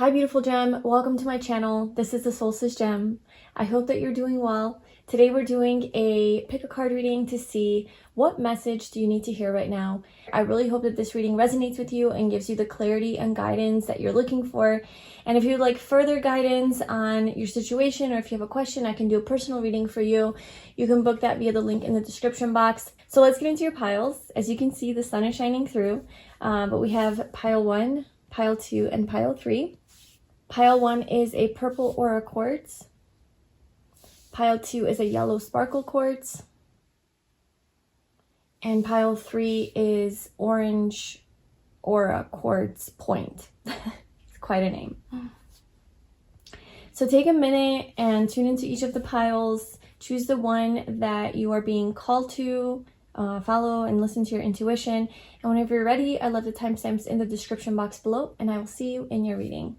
Hi beautiful gem, welcome to my channel. This is the Solstice Gem. I hope that you're doing well. Today we're doing a pick a card reading to see what message do you need to hear right now. I really hope that this reading resonates with you and gives you the clarity and guidance that you're looking for. And if you'd like further guidance on your situation, or if you have a question, I can do a personal reading for you. You can book that via the link in the description box. So let's get into your piles. As you can see, the sun is shining through, but we have pile 1, pile 2, and pile 3. Pile 1 is a purple aura quartz. Pile 2 is a yellow sparkle quartz. And pile 3 is orange aura quartz point. It's quite a name. So take a minute and tune into each of the piles. Choose the one that you are being called to. Follow and listen to your intuition. And whenever you're ready, I love the timestamps in the description box below. And I will see you in your reading.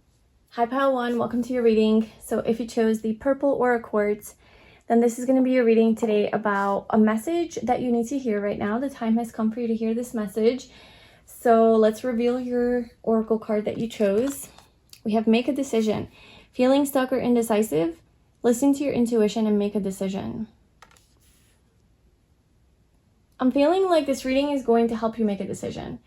Hi pile 1, welcome to your reading. So if you chose the purple aura quartz, then this is going to be your reading today about a message that you need to hear right now. The time has come for you to hear this message. So let's reveal your oracle card that you chose. We have make a decision. Feeling stuck or indecisive? Listen to your intuition and make a decision. I'm feeling like this reading is going to help you make a decision.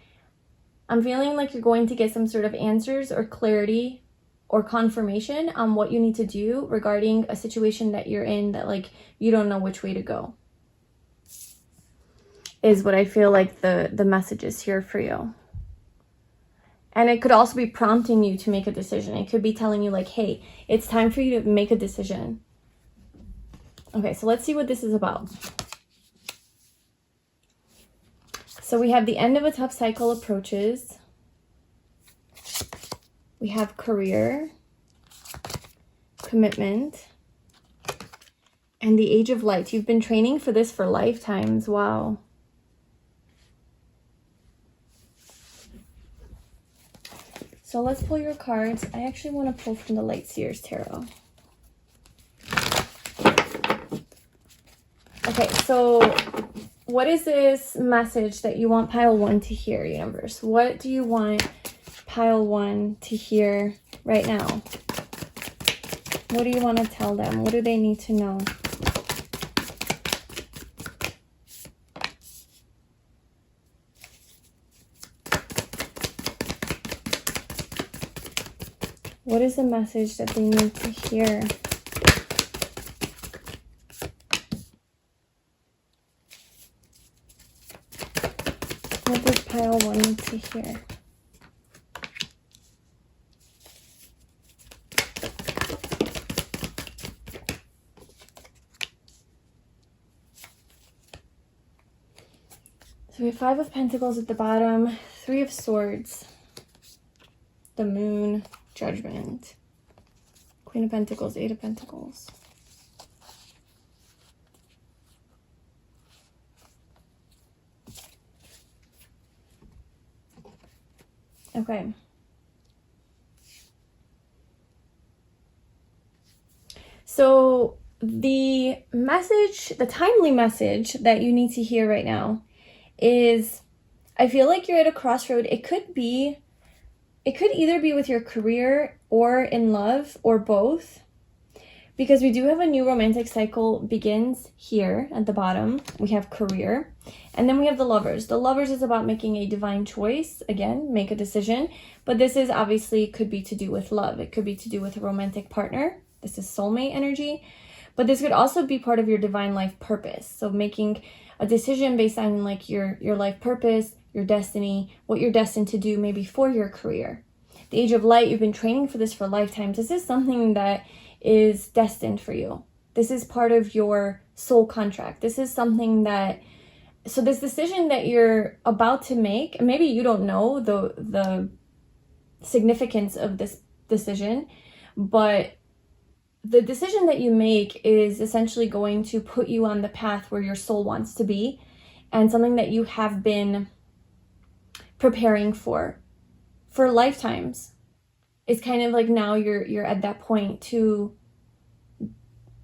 I'm feeling like you're going to get some sort of answers or clarity or confirmation on what you need to do regarding a situation that you're in that like you don't know which way to go, is what I feel like the message is here for you. And it could also be prompting you to make a decision. It could be telling you like, hey, it's time for you to make a decision. Okay, so let's see what this is about. So we have the end of a tough cycle approaches. We have career, commitment, and the age of light. You've been training for this for lifetimes. Wow. So let's pull your cards. I actually want to pull from the Light Seers Tarot. Okay, so what is this message that you want pile 1 to hear, universe? What do you want pile 1 to hear right now? What do you want to tell them? What do they need to know? What is the message that they need to hear? What does pile 1 need to hear? So we have 5 of Pentacles at the bottom, 3 of Swords, the Moon, Judgment, Queen of Pentacles, 8 of Pentacles. Okay. So the message, the timely message that you need to hear right now is, I feel like you're at a crossroad. It could either be with your career or in love or both, because we do have a new romantic cycle begins here at the bottom. We have career, and then we have the Lovers. The Lovers is about making a divine choice. Again, make a decision, but this is obviously could be to do with love. It could be to do with a romantic partner. This is soulmate energy, but this could also be part of your divine life purpose. So making a decision based on like your life purpose, your destiny, what you're destined to do maybe for your career. The age of light, you've been training for this for lifetimes. This is something that is destined for you. This is part of your soul contract. This is something that, so this decision that you're about to make, and maybe you don't know the significance of this decision, but the decision that you make is essentially going to put you on the path where your soul wants to be, and something that you have been preparing for lifetimes. It's kind of like now you're at that point to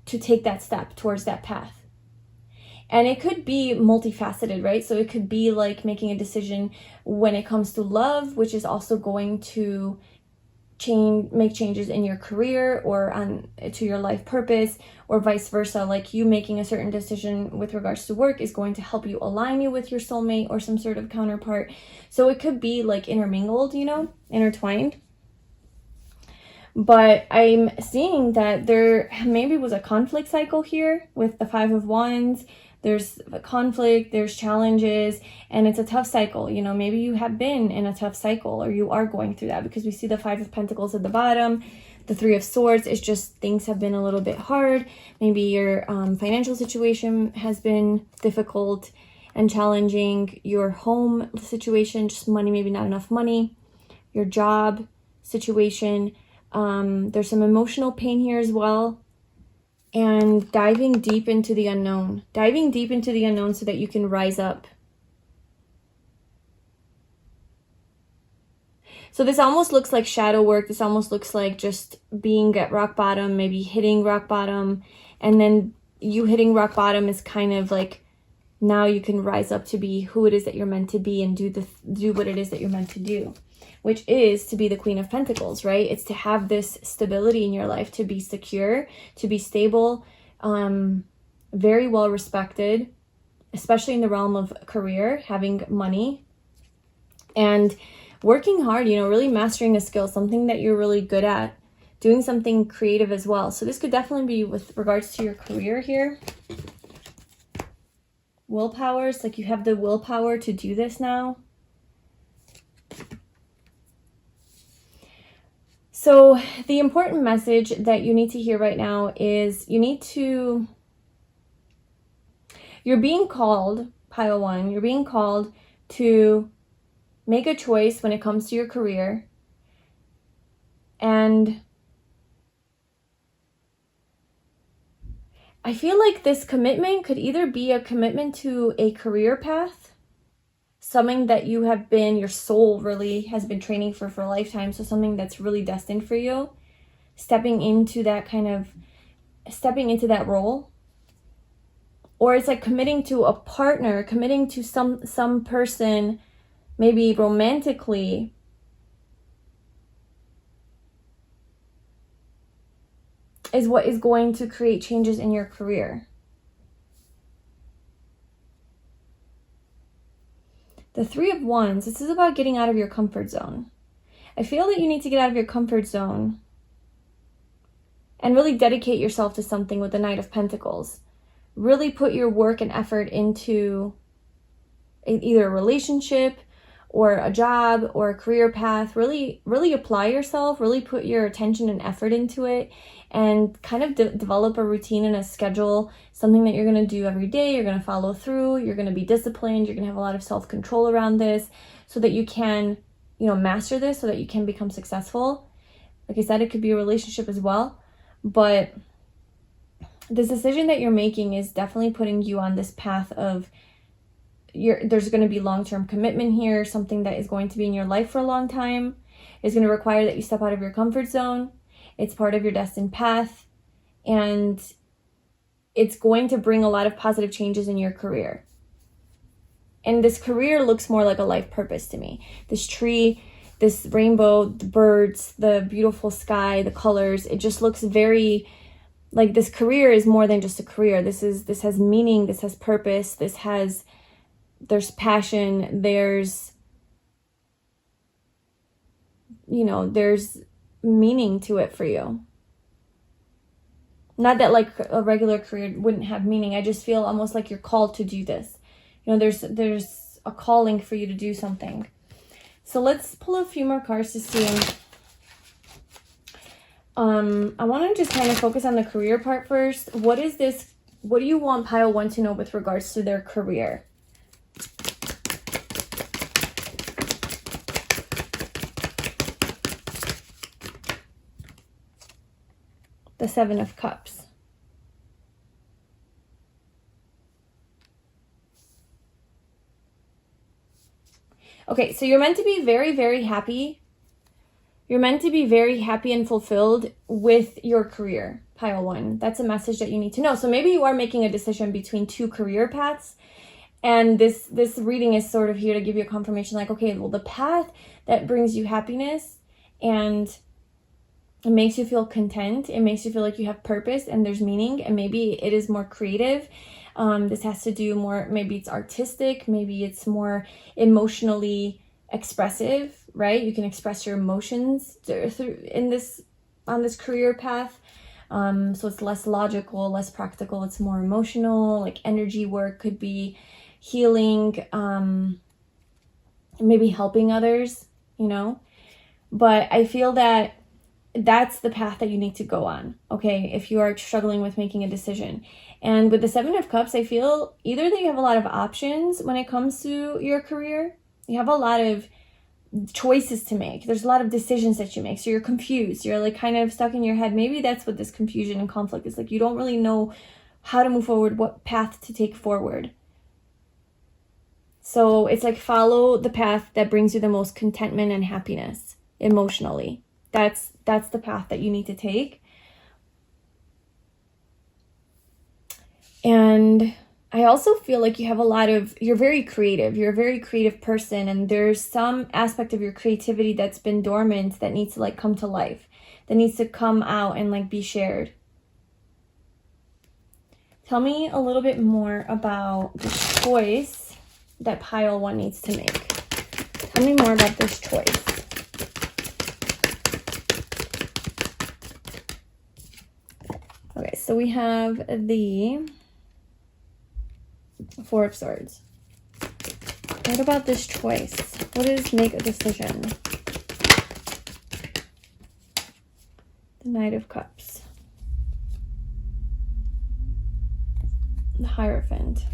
take that step towards that path. And it could be multifaceted, right? So it could be like making a decision when it comes to love, which is also going to make changes in your career or to your life purpose, or vice versa. Like you making a certain decision with regards to work is going to help you align you with your soulmate or some sort of counterpart. So it could be like intermingled, you know, intertwined. But I'm seeing that there maybe was a conflict cycle here with the 5 of Wands. There's a conflict, there's challenges, and it's a tough cycle. You know, maybe you have been in a tough cycle, or you are going through that, because we see the 5 of Pentacles at the bottom, the 3 of Swords. It's just things have been a little bit hard. Maybe your financial situation has been difficult and challenging. Your home situation, just money, maybe not enough money. Your job situation. There's some emotional pain here as well. And diving deep into the unknown. Diving deep into the unknown so that you can rise up. So this almost looks like shadow work. This almost looks like just being at rock bottom, maybe hitting rock bottom. And then you hitting rock bottom is kind of like, now you can rise up to be who it is that you're meant to be and do what it is that you're meant to do. Which is to be the Queen of Pentacles, right? It's to have this stability in your life, to be secure, to be stable, very well respected, especially in the realm of career, having money, and working hard, you know, really mastering a skill, something that you're really good at, doing something creative as well. So this could definitely be with regards to your career here. Willpowers, like you have the willpower to do this now. So the important message that you need to hear right now is you're being called, pile 1, you're being called to make a choice when it comes to your career. And I feel like this commitment could either be a commitment to a career path, something that you have been, your soul really has been training for a lifetime. So something that's really destined for you, stepping into that role. Or it's like committing to a partner, committing to some person, maybe romantically. Is what is going to create changes in your career. The 3 of Wands, this is about getting out of your comfort zone. I feel that you need to get out of your comfort zone and really dedicate yourself to something with the Knight of Pentacles. Really put your work and effort into either a relationship or a job or a career path. Really apply yourself, really put your attention and effort into it, and kind of develop a routine and a schedule, something that you're going to do every day. You're going to follow through. You're going to be disciplined. You're going to have a lot of self-control around this so that you can, you know, master this, so that you can become successful. Like I said, it could be a relationship as well. But this decision that you're making is definitely putting you on this path of there's going to be long-term commitment here, something that is going to be in your life for a long time. It's going to require that you step out of your comfort zone. It's part of your destined path, and it's going to bring a lot of positive changes in your career. And this career looks more like a life purpose to me. This tree, this rainbow, the birds, the beautiful sky, the colors, it just looks very like this career is more than just a career. This has meaning, this has purpose, there's passion, there's meaning to it for you. Not that like a regular career wouldn't have meaning. I just feel almost like you're called to do this. You know, there's a calling for you to do something. So let's pull a few more cards to see. I want to just kind of focus on the career part first. What do you want pile 1 to know with regards to their career? The 7 of Cups. Okay, so you're meant to be very, very happy. You're meant to be very happy and fulfilled with your career, pile 1. That's a message that you need to know. So maybe you are making a decision between 2 career paths. And this reading is sort of here to give you a confirmation like, okay, well, the path that brings you happiness and It makes you feel content. It makes you feel like you have purpose and there's meaning, and maybe it is more creative. This has to do more, maybe it's artistic, maybe it's more emotionally expressive, right? You can express your emotions on this career path. So it's less logical, less practical. It's more emotional, like energy work could be healing, maybe helping others, you know? But I feel that that's the path that you need to go on, okay, if you are struggling with making a decision. And with the Seven of Cups, I feel either that you have a lot of options when it comes to your career. You have a lot of choices to make. There's a lot of decisions that you make. So you're confused. You're like kind of stuck in your head. Maybe that's what this confusion and conflict is. Like you don't really know how to move forward, what path to take forward. So it's like follow the path that brings you the most contentment and happiness emotionally. That's the path that you need to take. And I also feel like you have you're very creative. You're a very creative person, and there's some aspect of your creativity that's been dormant that needs to like come to life, that needs to come out and like be shared. Tell me a little bit more about the choice that pile 1 needs to make. Tell me more about this choice. Okay, so we have the 4 of Swords. What about this choice? What is make a decision? The Knight of Cups. The Hierophant.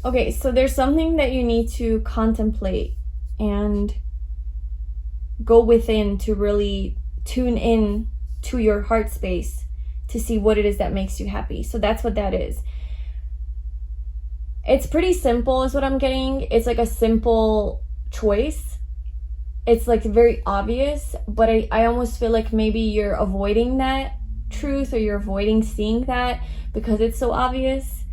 Okay, so there's something that you need to contemplate and go within to really tune in to your heart space to see what it is that makes you happy. So that's what that is. It's pretty simple is what I'm getting. It's like a simple choice. It's like very obvious, but I almost feel like maybe you're avoiding that truth, or you're avoiding seeing that because it's so obvious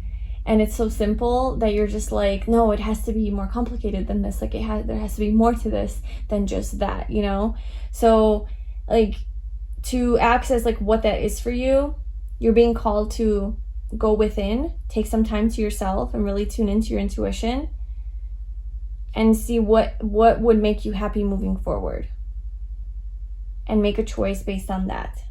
and it's so simple that you're just like, no, it has to be more complicated than this. Like there has to be more to this than just that, you know? So like to access like what that is for you, you're being called to go within, take some time to yourself and really tune into your intuition and see what would make you happy moving forward, and make a choice based on that.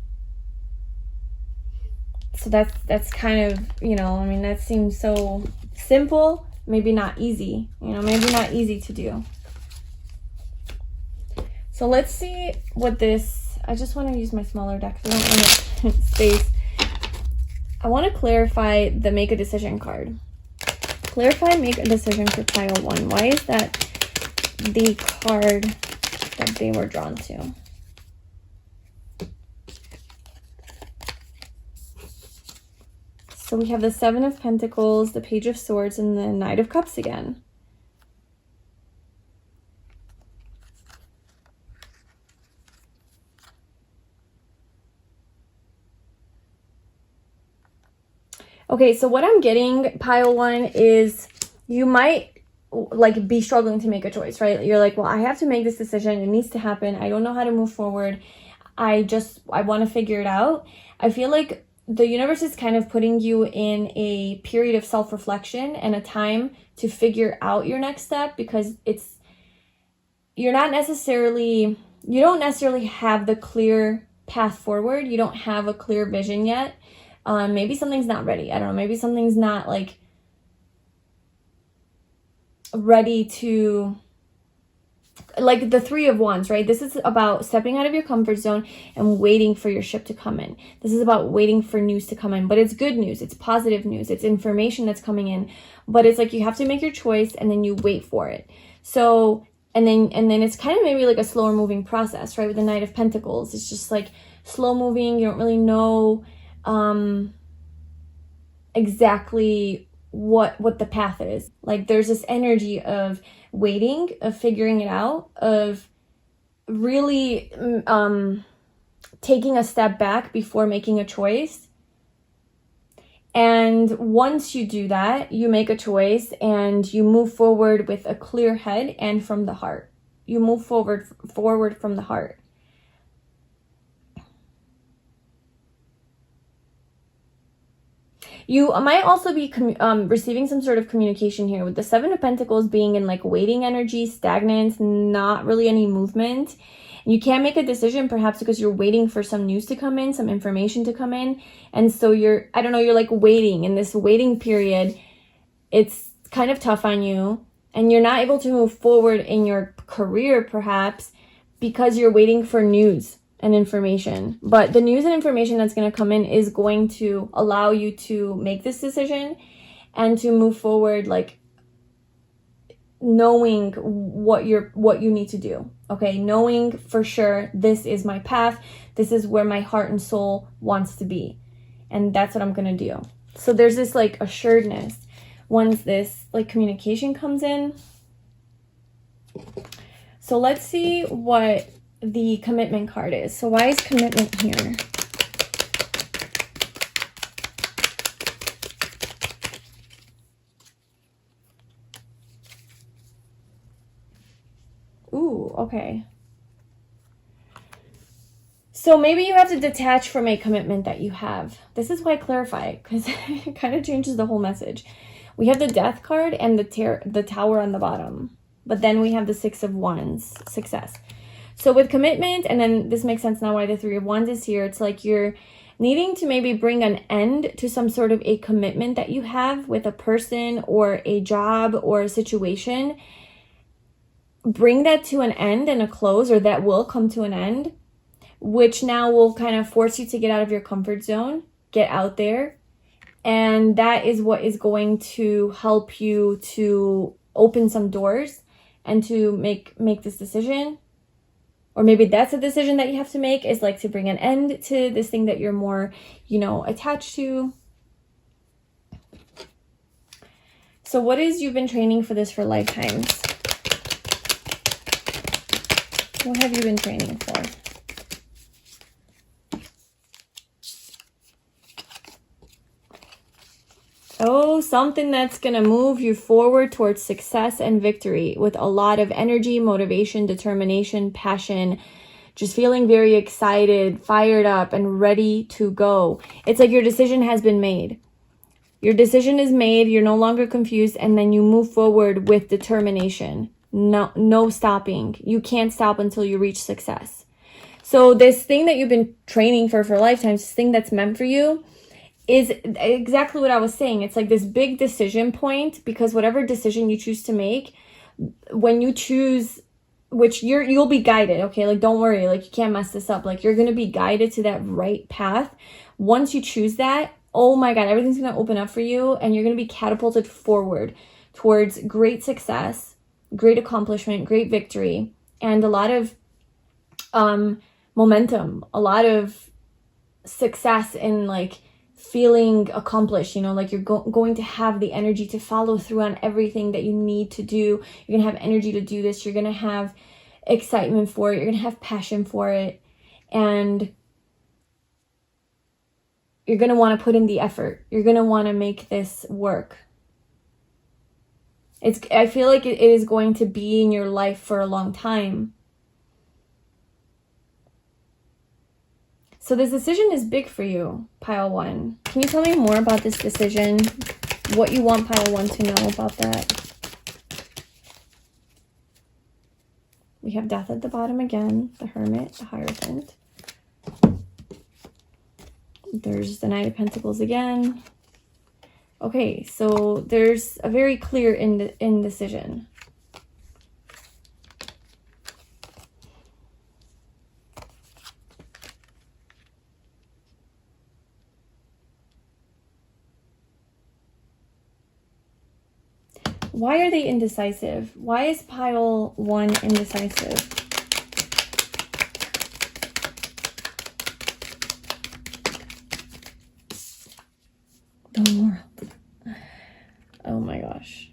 So that's kind of, you know, I mean, that seems so simple, maybe not easy, you know, maybe not easy to do. So let's see what this, I just want to use my smaller deck because I don't want space. I want to clarify the make a decision card. Clarify make a decision for pile 1. Why is that the card that they were drawn to? So we have the 7 of Pentacles, the Page of Swords, and the Knight of Cups again. Okay, so what I'm getting, pile 1, is you might like be struggling to make a choice, right? You're like, well, I have to make this decision. It needs to happen. I don't know how to move forward. I want to figure it out. I feel like the universe is kind of putting you in a period of self-reflection and a time to figure out your next step, because you don't necessarily have the clear path forward. You don't have a clear vision yet. Maybe something's not ready. I don't know. Maybe something's not like ready to, like the 3 of Wands, right? This is about stepping out of your comfort zone and waiting for your ship to come in. This is about waiting for news to come in, but it's good news. It's positive news. It's information that's coming in, but it's like you have to make your choice and then you wait for it. So, and then it's kind of maybe like a slower moving process, right? With the Knight of Pentacles, it's just like slow moving. You don't really know exactly what the path is. Like there's this energy of waiting, of figuring it out, of really taking a step back before making a choice. And once you do that, you make a choice and you move forward with a clear head and from the heart. move forward from the heart. You might also be receiving some sort of communication here with the Seven of Pentacles being in like waiting energy, stagnant, not really any movement. You can't make a decision perhaps because you're waiting for some news to come in, some information to come in. And so you're, I don't know, you're like waiting in this waiting period. It's kind of tough on you and you're not able to move forward in your career perhaps because you're waiting for news and information. But the news and information that's going to come in is going to allow you to make this decision and to move forward, like knowing what you need to do. Okay, knowing for sure this is my path, this is where my heart and soul wants to be, and that's what I'm going to do. So there's this like assuredness once this like communication comes in. So let's see what the commitment card is. So why is commitment here? Ooh, okay. So maybe you have to detach from a commitment that you have. This is why I clarify it, because it kind of changes the whole message. We have the Death card and the Tower on the bottom. But then we have the Six of Wands, success. So with commitment, and then this makes sense now why the Three of Wands is here. It's like you're needing to maybe bring an end to some sort of a commitment that you have with a person or a job or a situation. Bring that to an end and a close, or that will come to an end, which now will kind of force you to get out of your comfort zone, get out there. And that is what is going to help you to open some doors and to make this decision. Or maybe that's a decision that you have to make, is like to bring an end to this thing that you're more, attached to. So what is you've been training for this for lifetimes? What have you been training for? Oh, something that's going to move you forward towards success and victory with a lot of energy, motivation, determination, passion, just feeling very excited, fired up, and ready to go. It's like your decision has been made. Your decision is made. You're no longer confused. And then you move forward with determination. No stopping. You can't stop until you reach success. So this thing that you've been training for lifetimes, this thing that's meant for you, is exactly what I was saying. It's like this big decision point, because whatever decision you choose to make, when you choose, which you'll be guided, okay? Like, don't worry, like, you can't mess this up. Like, you're going to be guided to that right path. Once you choose that, oh my God, everything's going to open up for you, and you're going to be catapulted forward towards great success, great accomplishment, great victory, and a lot of momentum, a lot of success in like feeling accomplished, like you're going to have the energy to follow through on everything that you need to do. You're going to have energy to do this. You're going to have excitement for it. You're going to have passion for it. And you're going to want to put in the effort. You're going to want to make this work. I feel like it is going to be in your life for a long time. So this decision is big for you, Pile 1. Can you tell me more about this decision? What you want Pile 1 to know about that? We have Death at the bottom again, the Hermit, the Hierophant. There's the Knight of Pentacles again. Okay, so there's a very clear indecision. Why are they indecisive? Why is Pile 1 indecisive? The world. Oh my gosh.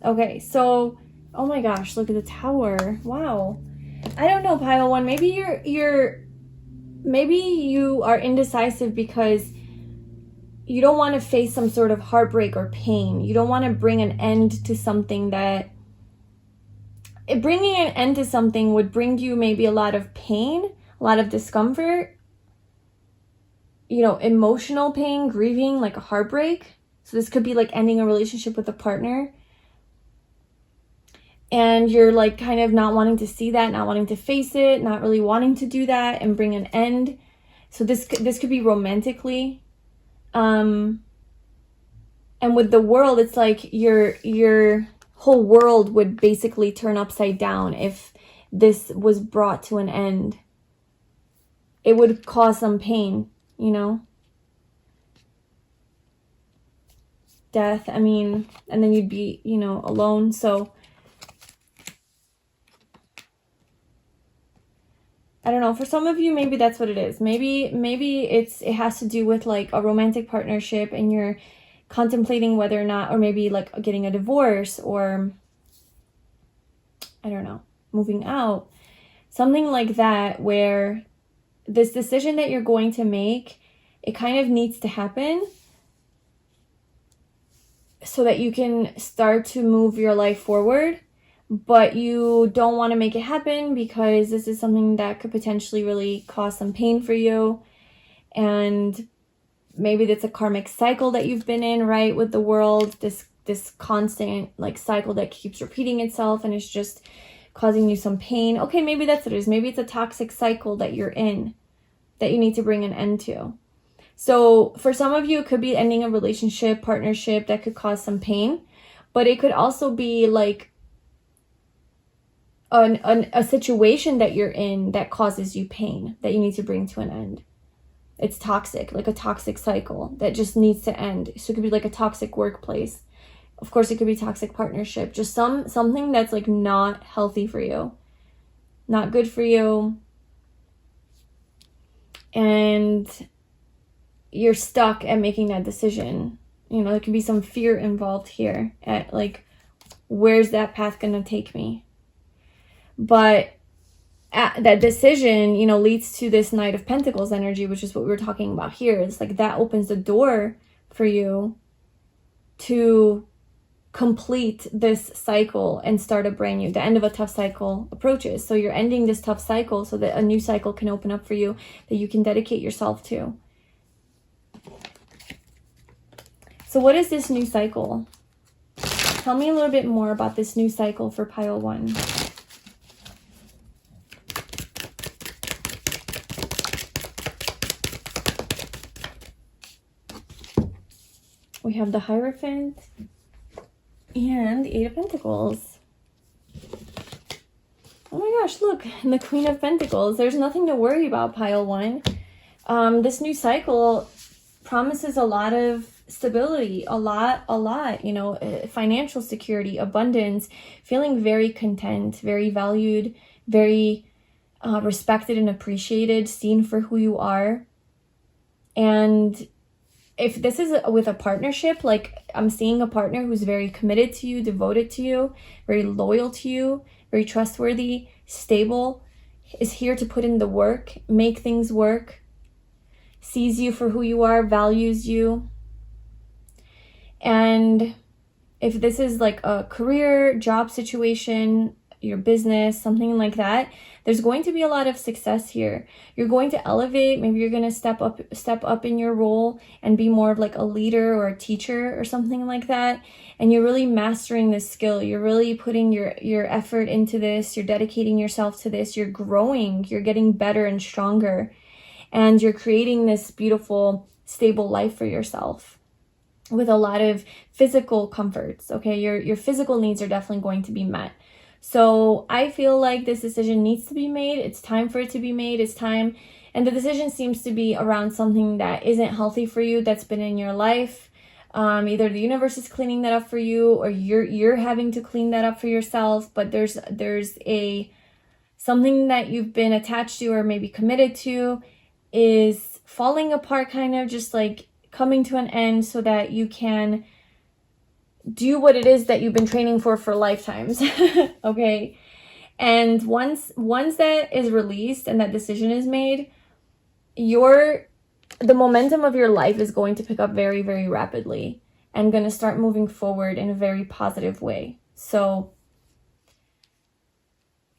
Okay, so, oh my gosh, look at the Tower. Wow. I don't know, Pile 1. Maybe maybe you are indecisive because you don't want to face some sort of heartbreak or pain. You don't want to bring an end to something that bringing an end to something would bring you maybe a lot of pain, a lot of discomfort, you know, emotional pain, grieving, like a heartbreak. So this could be like ending a relationship with a partner. And you're like kind of not wanting to see that, not wanting to face it, not really wanting to do that and bring an end. So this could be romantically. And with the world, it's like your whole world would basically turn upside down if this was brought to an end. It would cause some pain, you know? Death, I mean, and then you'd be, you know, alone. So I don't know, for some of you, maybe that's what it is. Maybe it has to do with like a romantic partnership and you're contemplating whether or not, or maybe like getting a divorce, or I don't know, moving out, something like that, where this decision that you're going to make, it kind of needs to happen so that you can start to move your life forward, but you don't want to make it happen because this is something that could potentially really cause some pain for you. And maybe that's a karmic cycle that you've been in, right, with the world, this constant like cycle that keeps repeating itself and it's just causing you some pain. Okay, maybe that's what it is. Maybe it's a toxic cycle that you're in that you need to bring an end to. So for some of you, it could be ending a relationship, partnership that could cause some pain, but it could also be like a situation that you're in that causes you pain that you need to bring to an end. It's toxic, like a toxic cycle that just needs to end. So it could be like a toxic workplace. Of course, it could be toxic partnership. Just something that's like not healthy for you, not good for you. And you're stuck at making that decision. You know, there could be some fear involved here at like, where's that path going to take me? But that decision, you know, leads to this Knight of Pentacles energy, which is what we were talking about here. It's like that opens the door for you to complete this cycle and start a brand new. The end of a tough cycle approaches. So you're ending this tough cycle so that a new cycle can open up for you that you can dedicate yourself to. So what is this new cycle? Tell me a little bit more about this new cycle for pile 1. We have the Hierophant and the 8 of Pentacles. Oh my gosh, look, and the Queen of Pentacles. There's nothing to worry about, pile 1. This new cycle promises a lot of stability, a lot, you know, financial security, abundance, feeling very content, very valued, very respected and appreciated, seen for who you are. And if this is with a partnership, like I'm seeing a partner who's very committed to you, devoted to you, very loyal to you, very trustworthy, stable, is here to put in the work, make things work, sees you for who you are, values you. And if this is like a career, job situation, your business, something like that, there's going to be a lot of success here. You're going to elevate. Maybe you're going to step up in your role and be more of like a leader or a teacher or something like that. And you're really mastering this skill. You're really putting your effort into this. You're dedicating yourself to this. You're growing. You're getting better and stronger. And you're creating this beautiful, stable life for yourself with a lot of physical comforts. Okay, your physical needs are definitely going to be met. So I feel like this decision needs to be made. It's time for it to be made. It's time. And the decision seems to be around something that isn't healthy for you, that's been in your life. Either the universe is cleaning that up for you, or you're having to clean that up for yourself. But there's something that you've been attached to or maybe committed to is falling apart, kind of just like coming to an end so that you can do what it is that you've been training for lifetimes. Okay. And once that is released and that decision is made, the momentum of your life is going to pick up very, very rapidly and going to start moving forward in a very positive way. So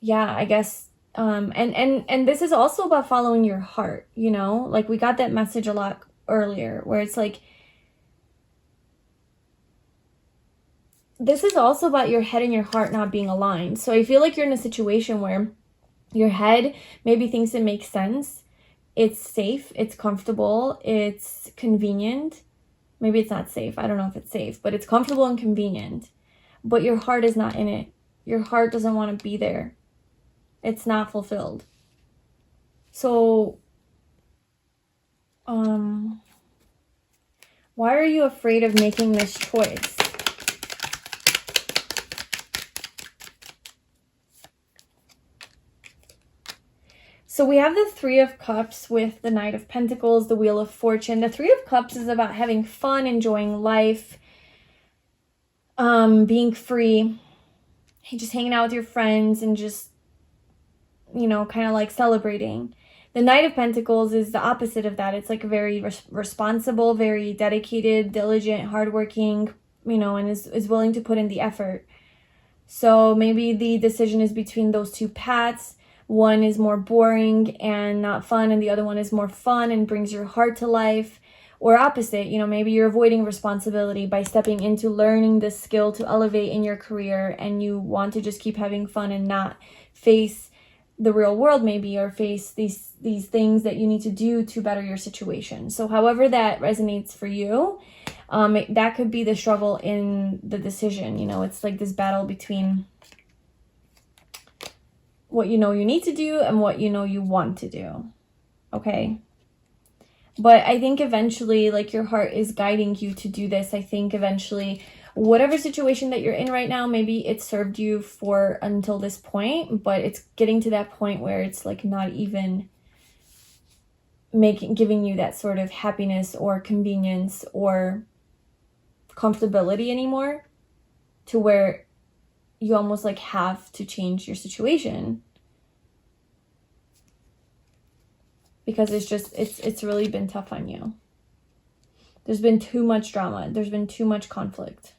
yeah, I guess, and this is also about following your heart, you know, like we got that message a lot earlier where it's like, this is also about your head and your heart not being aligned. So I feel like you're in a situation where your head maybe thinks it makes sense. It's safe. It's comfortable. It's convenient. Maybe it's not safe. I don't know if it's safe, but it's comfortable and convenient. But your heart is not in it. Your heart doesn't want to be there. It's not fulfilled. So, why are you afraid of making this choice? So we have the Three of Cups with the Knight of Pentacles, the Wheel of Fortune. The Three of Cups is about having fun, enjoying life, being free, just hanging out with your friends and just, you know, kind of like celebrating. The Knight of Pentacles is the opposite of that. It's like very responsible, very dedicated, diligent, hardworking, you know, and is willing to put in the effort. So maybe the decision is between those two paths. One is more boring and not fun, and the other one is more fun and brings your heart to life. Or opposite, you know, maybe you're avoiding responsibility by stepping into learning this skill to elevate in your career, and you want to just keep having fun and not face the real world maybe, or face these things that you need to do to better your situation. So however that resonates for you, that could be the struggle in the decision. You know, it's like this battle between what you know you need to do and what you know you want to do. Okay? But I think eventually, like, your heart is guiding you to do this. I think eventually, whatever situation that you're in right now, maybe it served you for until this point, but it's getting to that point where it's like not even giving you that sort of happiness or convenience or comfortability anymore, to where you almost like have to change your situation, because it's really been tough on you. There's been too much drama. There's been too much conflict.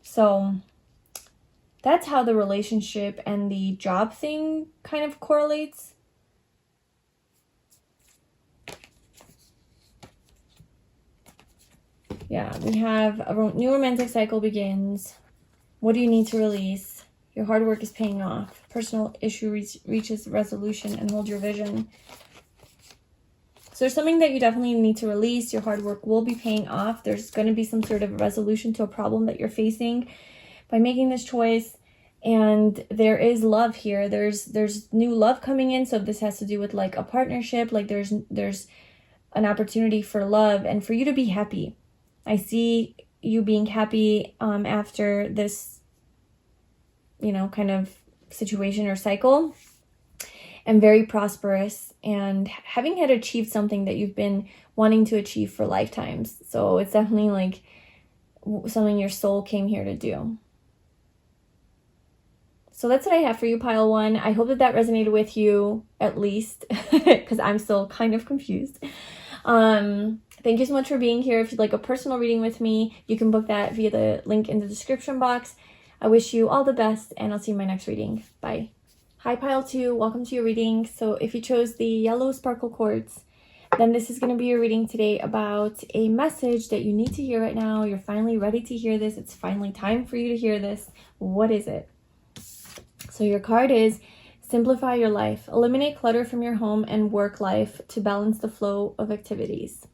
So that's how the relationship and the job thing kind of correlates. Yeah, we have a new romantic cycle begins. What do you need to release? Your hard work is paying off. Personal issue reaches resolution, and hold your vision. So there's something that you definitely need to release. Your hard work will be paying off. There's going to be some sort of resolution to a problem that you're facing by making this choice. And there is love here. There's new love coming in. So if this has to do with like a partnership, like there's an opportunity for love and for you to be happy. I see you being happy after this, you know, kind of situation or cycle, and very prosperous, and having had achieved something that you've been wanting to achieve for lifetimes. So it's definitely like something your soul came here to do. So that's what I have for you, pile one. I hope that resonated with you, at least, because I'm still kind of confused. Thank you so much for being here. If you'd like a personal reading with me, you can book that via the link in the description box. I wish you all the best, and I'll see you in my next reading. Bye. Hi, pile two. Welcome to your reading. So if you chose the yellow sparkle quartz, then this is going to be your reading today about a message that you need to hear right now. You're finally ready to hear this. It's finally time for you to hear this. What is it? So your card is simplify your life. Eliminate clutter from your home and work life to balance the flow of activities.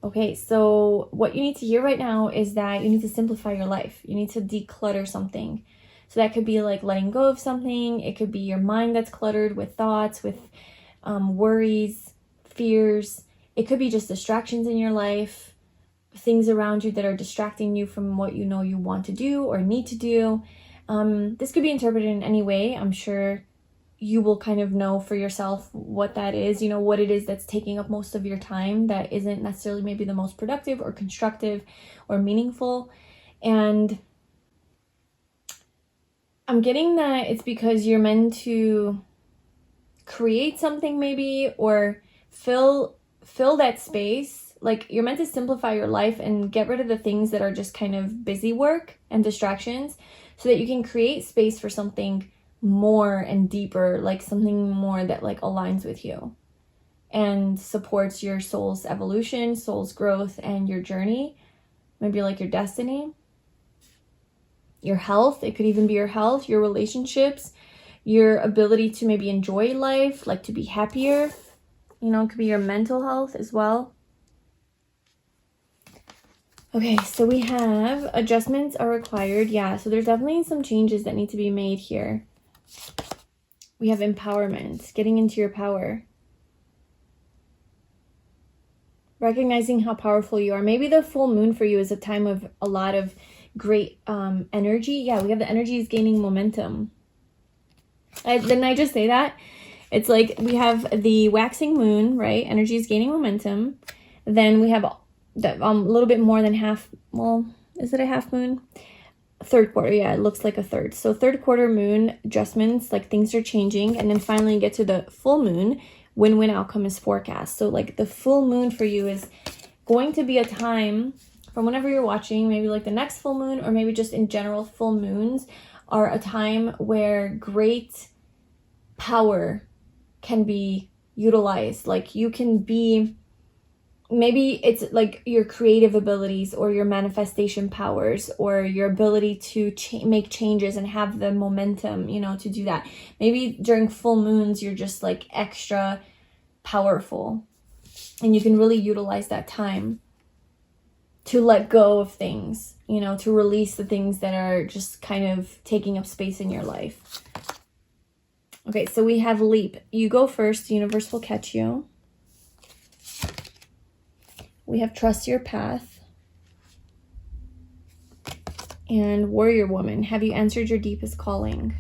Okay, so what you need to hear right now is that you need to simplify your life. You need to declutter something. So that could be like letting go of something. It could be your mind that's cluttered with thoughts, with worries, fears. It could be just distractions in your life, things around you that are distracting you from what you know you want to do or need to do. This could be interpreted in any way. I'm sure you will kind of know for yourself what that is, you know, what it is that's taking up most of your time that isn't necessarily maybe the most productive or constructive or meaningful. And I'm getting that it's because you're meant to create something maybe, or fill that space like, you're meant to simplify your life and get rid of the things that are just kind of busy work and distractions, so that you can create space for something more and deeper, like something more that like aligns with you and supports your soul's evolution, soul's growth, and your journey. Maybe like your destiny, your health. It could even be your health, your relationships, your ability to maybe enjoy life, like to be happier. You know, it could be your mental health as well. Okay, so we have adjustments are required. Yeah, so there's definitely some changes that need to be made here. We have empowerment, getting into your power. Recognizing how powerful you are. Maybe the full moon for you is a time of a lot of great energy. Yeah, we have the energy is gaining momentum. Didn't I just say that? It's like we have the waxing moon, right? Energy is gaining momentum. Then we have a little bit more than half. Well, is it a half moon? Third quarter. Yeah, it looks like a third. So third quarter moon adjustments, like things are changing. And then finally get to the full moon. Win-win outcome is forecast. So like the full moon for you is going to be a time from whenever you're watching, maybe like the next full moon, or maybe just in general, full moons are a time where great power can be utilized. Like you can be, maybe it's like your creative abilities or your manifestation powers or your ability to make changes and have the momentum, you know, to do that. Maybe during full moons, you're just like extra powerful and you can really utilize that time to let go of things, you know, to release the things that are just kind of taking up space in your life. Okay, so we have leap. You go first, the universe will catch you. We have trust your path. And warrior woman, have you answered your deepest calling?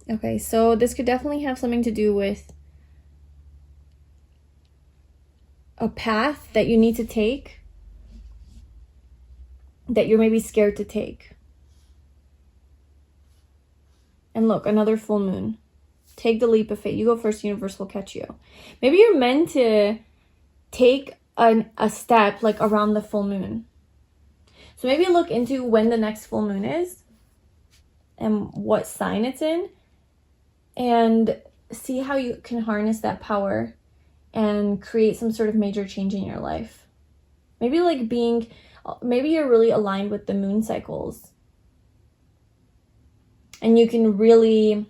Okay, so this could definitely have something to do with a path that you need to take that you're maybe scared to take. And look, another full moon. Take the leap of faith. You go first, the universe will catch you. Maybe you're meant to take a step like around the full moon. So maybe look into when the next full moon is and what sign it's in, and see how you can harness that power and create some sort of major change in your life. Maybe like maybe you're really aligned with the moon cycles. And you can really,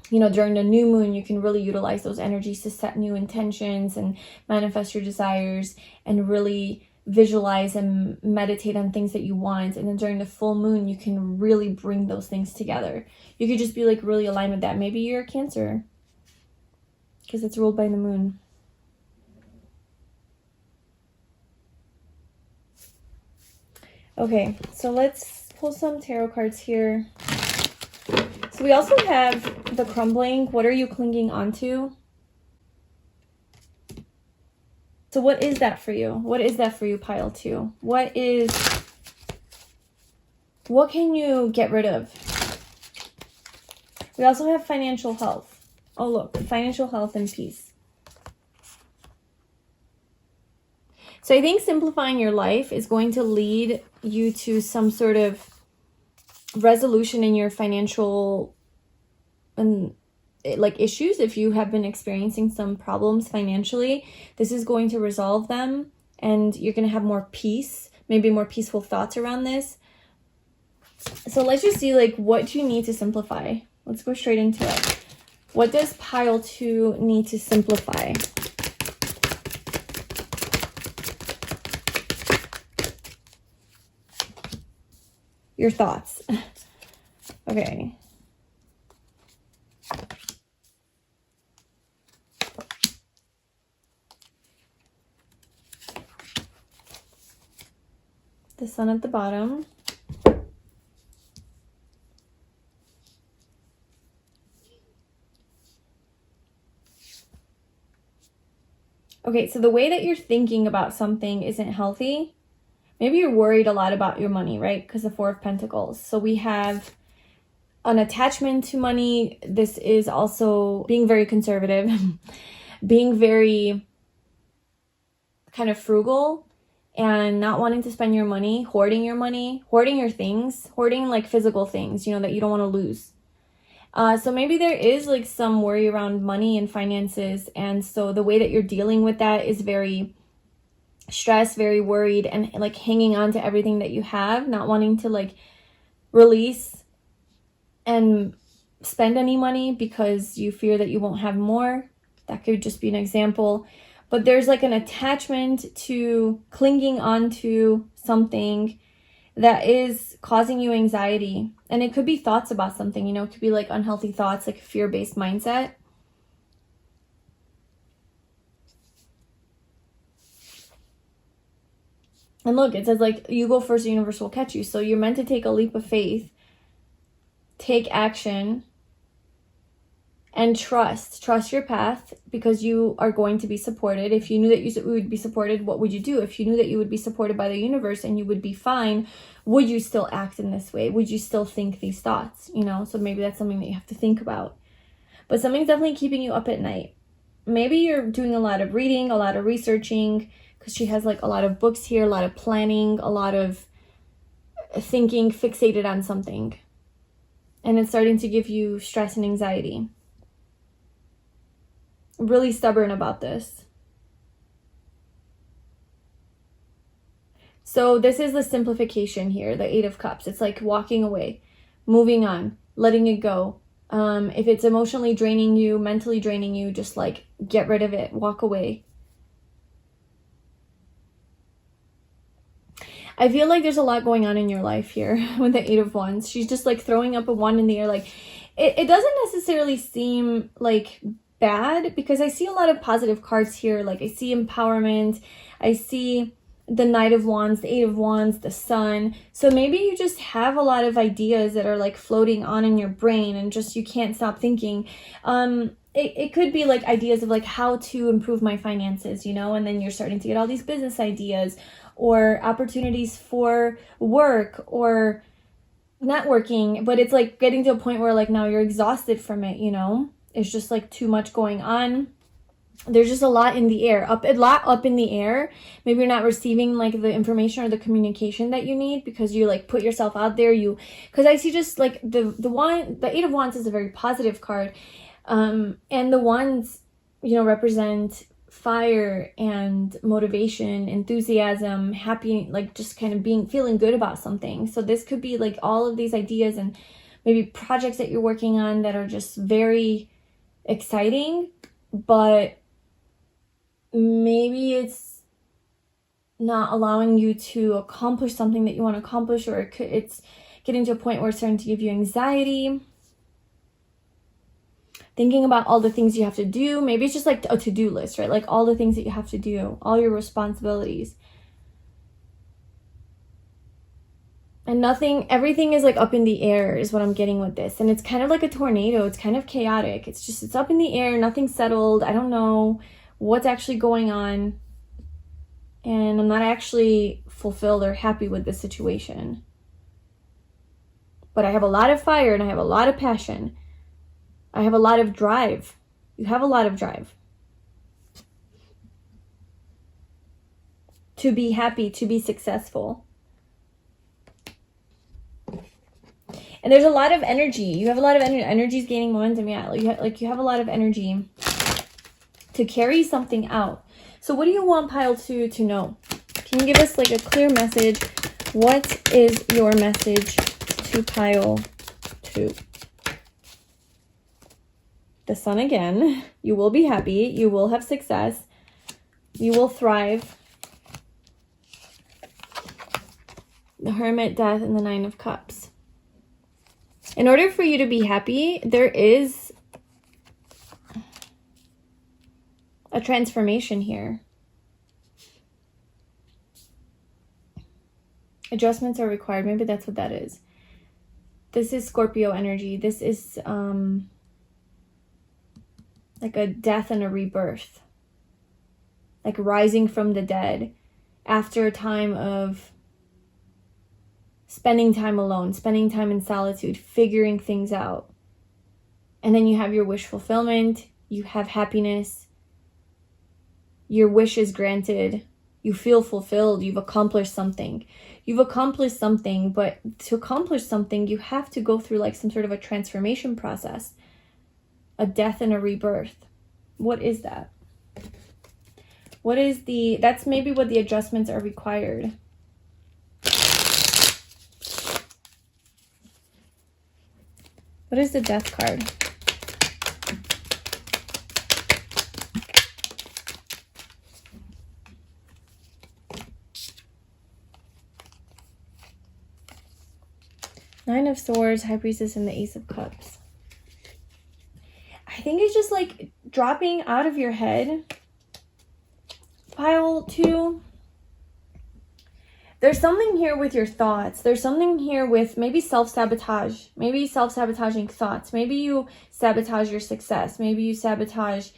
you know, during the new moon, you can really utilize those energies to set new intentions and manifest your desires and really visualize and meditate on things that you want. And then during the full moon, you can really bring those things together. You could just be like really aligned with that. Maybe you're a Cancer because it's ruled by the moon. Okay, so let's pull some tarot cards here. So we also have the crumbling. What are you clinging onto? So what is that for you? What is that for you, pile 2? What can you get rid of? We also have financial health. Oh, look, financial health and peace. So I think simplifying your life is going to lead you to some sort of resolution in your financial like issues. If you have been experiencing some problems financially, this is going to resolve them and you're going to have more peace, maybe more peaceful thoughts around this. So let's just see like what do you need to simplify. Let's go straight into it. What does pile 2 need to simplify? Your thoughts. Okay. The sun at the bottom. Okay, so the way that you're thinking about something isn't healthy. Maybe you're worried a lot about your money, right? Because the 4 of Pentacles. So we have an attachment to money. This is also being very conservative, being very kind of frugal, and not wanting to spend your money, hoarding your things, hoarding like physical things, that you don't want to lose. So maybe there is like some worry around money and finances. And so the way that you're dealing with that is very stressed, very worried, and like hanging on to everything that you have, not wanting to like release and spend any money because you fear that you won't have more. That could just be an example. But there's like an attachment to clinging onto something that is causing you anxiety. And it could be thoughts about something, it could be like unhealthy thoughts, like a fear-based mindset. And look, it says like, you go first, the universe will catch you. So you're meant to take a leap of faith, take action, and trust your path, because you are going to be supported. If you knew that you would be supported, what would you do? If you knew that you would be supported by the universe and you would be fine, would you still act in this way? Would you still think these thoughts? So maybe that's something that you have to think about. But something's definitely keeping you up at night. Maybe you're doing a lot of reading, a lot of researching, because she has like a lot of books here, a lot of planning, a lot of thinking, fixated on something. And it's starting to give you stress and anxiety. Really stubborn about this. So this is the simplification here, the 8 of Cups. It's like walking away, moving on, letting it go. If it's emotionally draining you, mentally draining you, just like get rid of it, walk away. I feel like there's a lot going on in your life here with the 8 of Wands. She's just like throwing up a wand in the air. Like it doesn't necessarily seem like bad, because I see a lot of positive cards here. Like I see empowerment, I see the Knight of Wands, the 8 of Wands, the Sun. So maybe you just have a lot of ideas that are like floating on in your brain and just you can't stop thinking. It could be like ideas of like how to improve my finances, and then you're starting to get all these business ideas or opportunities for work or networking, but it's like getting to a point where like now you're exhausted from it, It's just like too much going on. There's just a lot in the air, a lot up in the air. Maybe you're not receiving like the information or the communication that you need because you like put yourself out there. Because I see just like the 8 of Wands is a very positive card. And the wands, represent fire and motivation, enthusiasm, happy, like just kind of feeling good about something. So this could be like all of these ideas and maybe projects that you're working on that are just very exciting, but maybe it's not allowing you to accomplish something that you want to accomplish, or it's getting to a point where it's starting to give you anxiety. Thinking about all the things you have to do. Maybe it's just like a to-do list, right? Like all the things that you have to do, all your responsibilities. And everything is like up in the air is what I'm getting with this. And it's kind of like a tornado. It's kind of chaotic. It's up in the air. Nothing's settled. I don't know what's actually going on. And I'm not actually fulfilled or happy with this situation. But I have a lot of fire and I have a lot of passion. I have a lot of drive. You have a lot of drive. To be happy, to be successful. And there's a lot of energy. You have a lot of energy. Energy's gaining momentum. Yeah, you have a lot of energy to carry something out. So what do you want pile 2 to know? Can you give us like a clear message? What is your message to pile 2? The Sun again. You will be happy. You will have success. You will thrive. The Hermit, Death, and the 9 of Cups. In order for you to be happy, there is a transformation here. Adjustments are required. Maybe that's what that is. This is Scorpio energy. This is like a death and a rebirth. Like rising from the dead after a time of spending time alone, spending time in solitude, figuring things out. And then you have your wish fulfillment, you have happiness, your wish is granted, you feel fulfilled, you've accomplished something. You've accomplished something, but to accomplish something, you have to go through like some sort of a transformation process, a death and a rebirth. What is that? What is that's maybe what the adjustments are required. What is the death card? Nine of Swords, High Priestess, and the Ace of Cups. I think it's just like dropping out of your head. Pile 2. There's something here with your thoughts. There's something here with maybe self-sabotage. Maybe self-sabotaging thoughts. Maybe you sabotage your success. Maybe you sabotage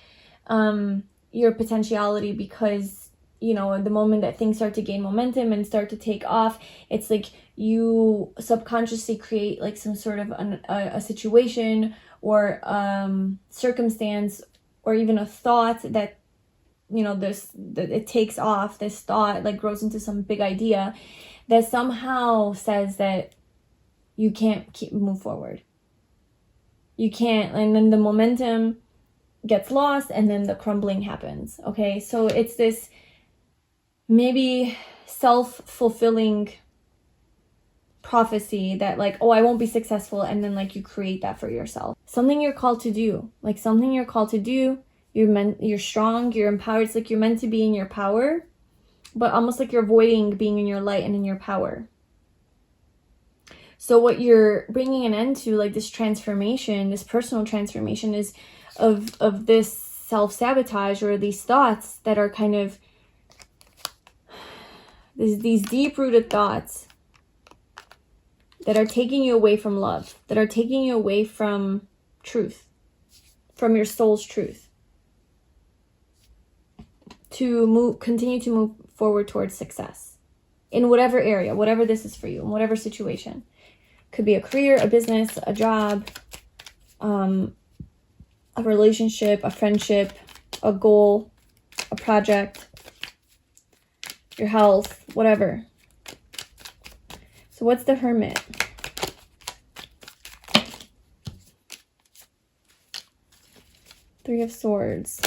your potentiality because, you know, the moment that things start to gain momentum and start to take off, it's like you subconsciously create like some sort of a situation or circumstance or even a thought that, you know, that it takes off. This thought like grows into some big idea that somehow says that you can't move forward. You can't, and then the momentum gets lost and then the crumbling happens. Okay, so it's this maybe self-fulfilling prophecy that like, oh, I won't be successful, and then like you create that for yourself. Something you're called to do, like something you're called to do. You're strong, you're empowered. It's like you're meant to be in your power, but almost like you're avoiding being in your light and in your power. So what you're bringing an end to, like this transformation, this personal transformation, is of this self-sabotage or these thoughts that are kind of these deep-rooted thoughts that are taking you away from love, that are taking you away from truth, from your soul's truth. To continue to move forward towards success in whatever area, whatever this is for you, in whatever situation. Could be a career, a business, a job, a relationship, a friendship, a goal, a project, your health, whatever. So what's the Hermit? Three of Swords.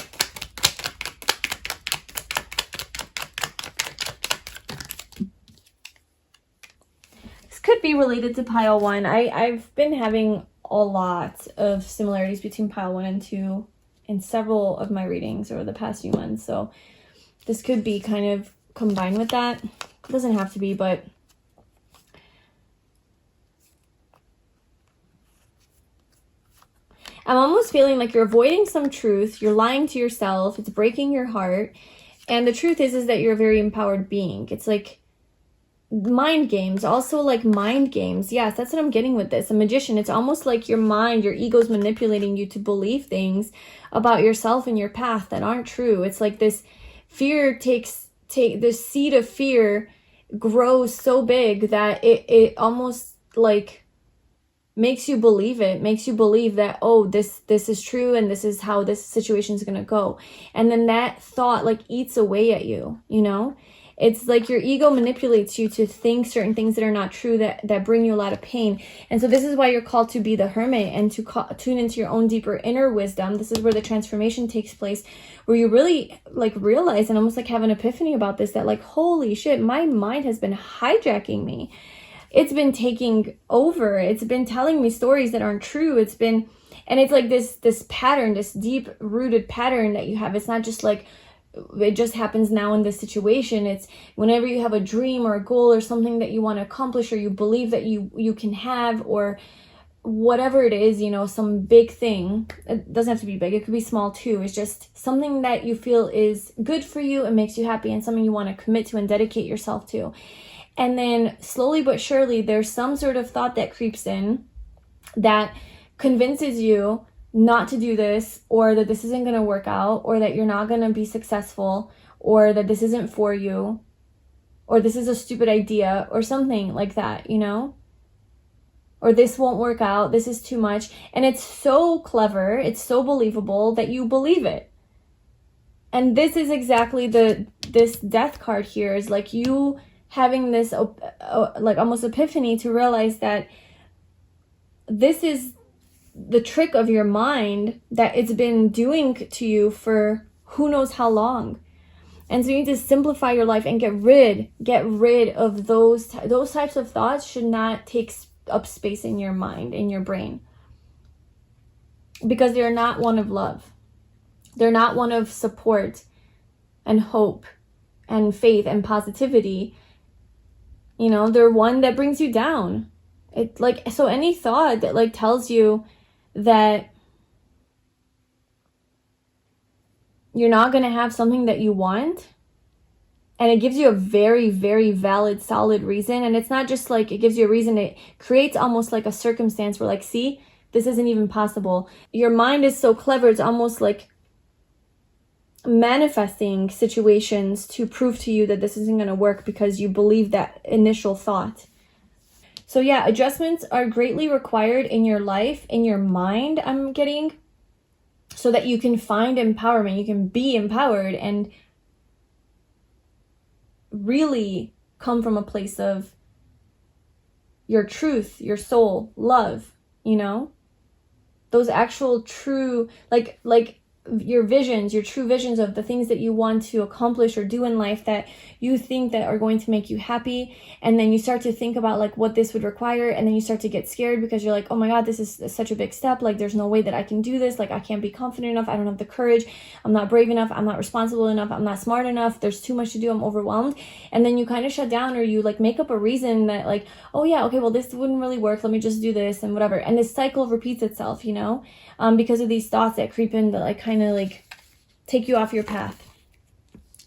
Could be related to pile 1. I've been having a lot of similarities between pile 1 and 2 in several of my readings over the past few months. So this could be kind of combined with that. It doesn't have to be, but I'm almost feeling like you're avoiding some truth. You're lying to yourself. It's breaking your heart. And the truth is that you're a very empowered being. It's like mind games, also like mind games. Yes, that's what I'm getting with this. A magician, it's almost like your mind, your ego's manipulating you to believe things about yourself and your path that aren't true. It's like this fear this seed of fear grows so big that it almost like makes you believe it, makes you believe that, oh, this is true and this is how this situation is going to go. And then that thought like eats away at you, you know? It's like your ego manipulates you to think certain things that are not true, that bring you a lot of pain. And so this is why you're called to be the hermit and to tune into your own deeper inner wisdom. This is where the transformation takes place, where you really like realize and almost like have an epiphany about this, that like, holy shit, my mind has been hijacking me. It's been taking over. It's been telling me stories that aren't true. And it's like this pattern, this deep rooted pattern that you have. It's not just like, it just happens now in this situation. It's whenever you have a dream or a goal or something that you want to accomplish, or you believe that you can have, or whatever it is, you know, some big thing. It doesn't have to be big. It could be small too. It's just something that you feel is good for you and makes you happy, and something you want to commit to and dedicate yourself to. And then slowly but surely, there's some sort of thought that creeps in that convinces you not to do this, or that this isn't going to work out, or that you're not going to be successful, or that this isn't for you, or this is a stupid idea, or something like that, you know? Or this won't work out, this is too much. And it's so clever, it's so believable that you believe it. And this is exactly this death card here, is like you having this like almost epiphany to realize that this is the trick of your mind that it's been doing to you for who knows how long. And so you need to simplify your life and get rid of those types of thoughts. Should not take up space in your mind, in your brain, because they're not one of love. They're not one of support and hope and faith and positivity. You know, they're one that brings you down. It like, so any thought that like tells you that you're not going to have something that you want, and it gives you a very, very valid, solid reason. And it's not just like it gives you a reason, it creates almost like a circumstance where like, see, this isn't even possible. Your mind is so clever, it's almost like manifesting situations to prove to you that this isn't going to work because you believe that initial thought. So yeah, adjustments are greatly required in your life, in your mind, I'm getting, so that you can find empowerment, you can be empowered and really come from a place of your truth, your soul, love, you know? Those actual true, like your visions, your true visions of the things that you want to accomplish or do in life that you think that are going to make you happy. And then you start to think about like what this would require, and then you start to get scared because you're like, oh my God, this is such a big step. Like there's no way that I can do this. Like I can't be confident enough. I don't have the courage. I'm not brave enough. I'm not responsible enough. I'm not smart enough. There's too much to do. I'm overwhelmed. And then you kind of shut down, or you like make up a reason that like, oh yeah, okay, well this wouldn't really work. Let me just do this and whatever. And this cycle repeats itself, you know? Because of these thoughts that creep in that like kind of like take you off your path.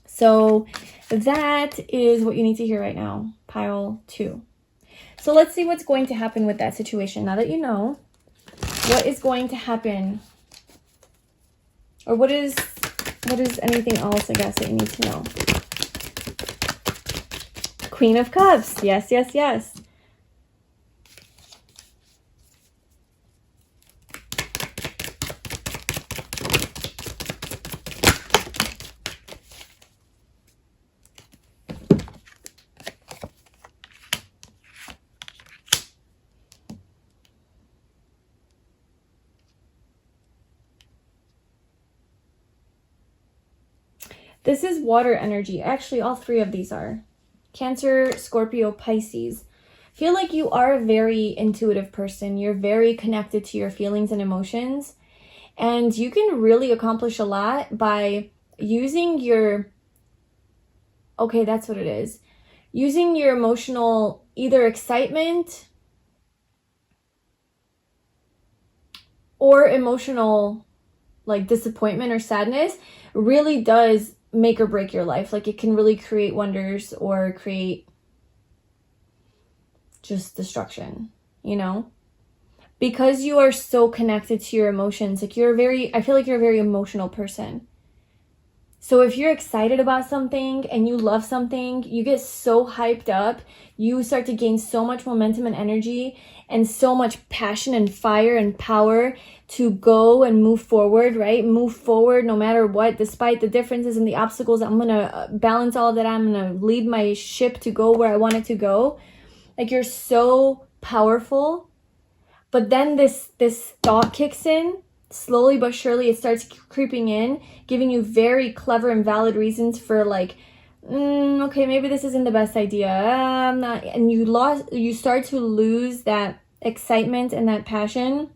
So that is what you need to hear right now, pile 2. So let's see what's going to happen with that situation. Now that you know what is going to happen, or what is anything else, I guess, that you need to know. Queen of Cups. Yes, yes, yes. This is water energy. Actually, all 3 of these are. Cancer, Scorpio, Pisces. I feel like you are a very intuitive person. You're very connected to your feelings and emotions. And you can really accomplish a lot by using your... Okay, that's what it is. Using your emotional either excitement or emotional like disappointment or sadness really does make or break your life. Like it can really create wonders or create just destruction, you know? Because you are so connected to your emotions. Like I feel like you're a very emotional person. So if you're excited about something and you love something, you get so hyped up, you start to gain so much momentum and energy and so much passion and fire and power to go and move forward, right? Move forward no matter what, despite the differences and the obstacles. I'm going to balance all of that. I'm going to lead my ship to go where I want it to go. Like you're so powerful. But then this thought kicks in. Slowly but surely it starts creeping in, giving you very clever and valid reasons for like, okay, maybe this isn't the best idea. I'm not, and you start to lose that excitement and that passion.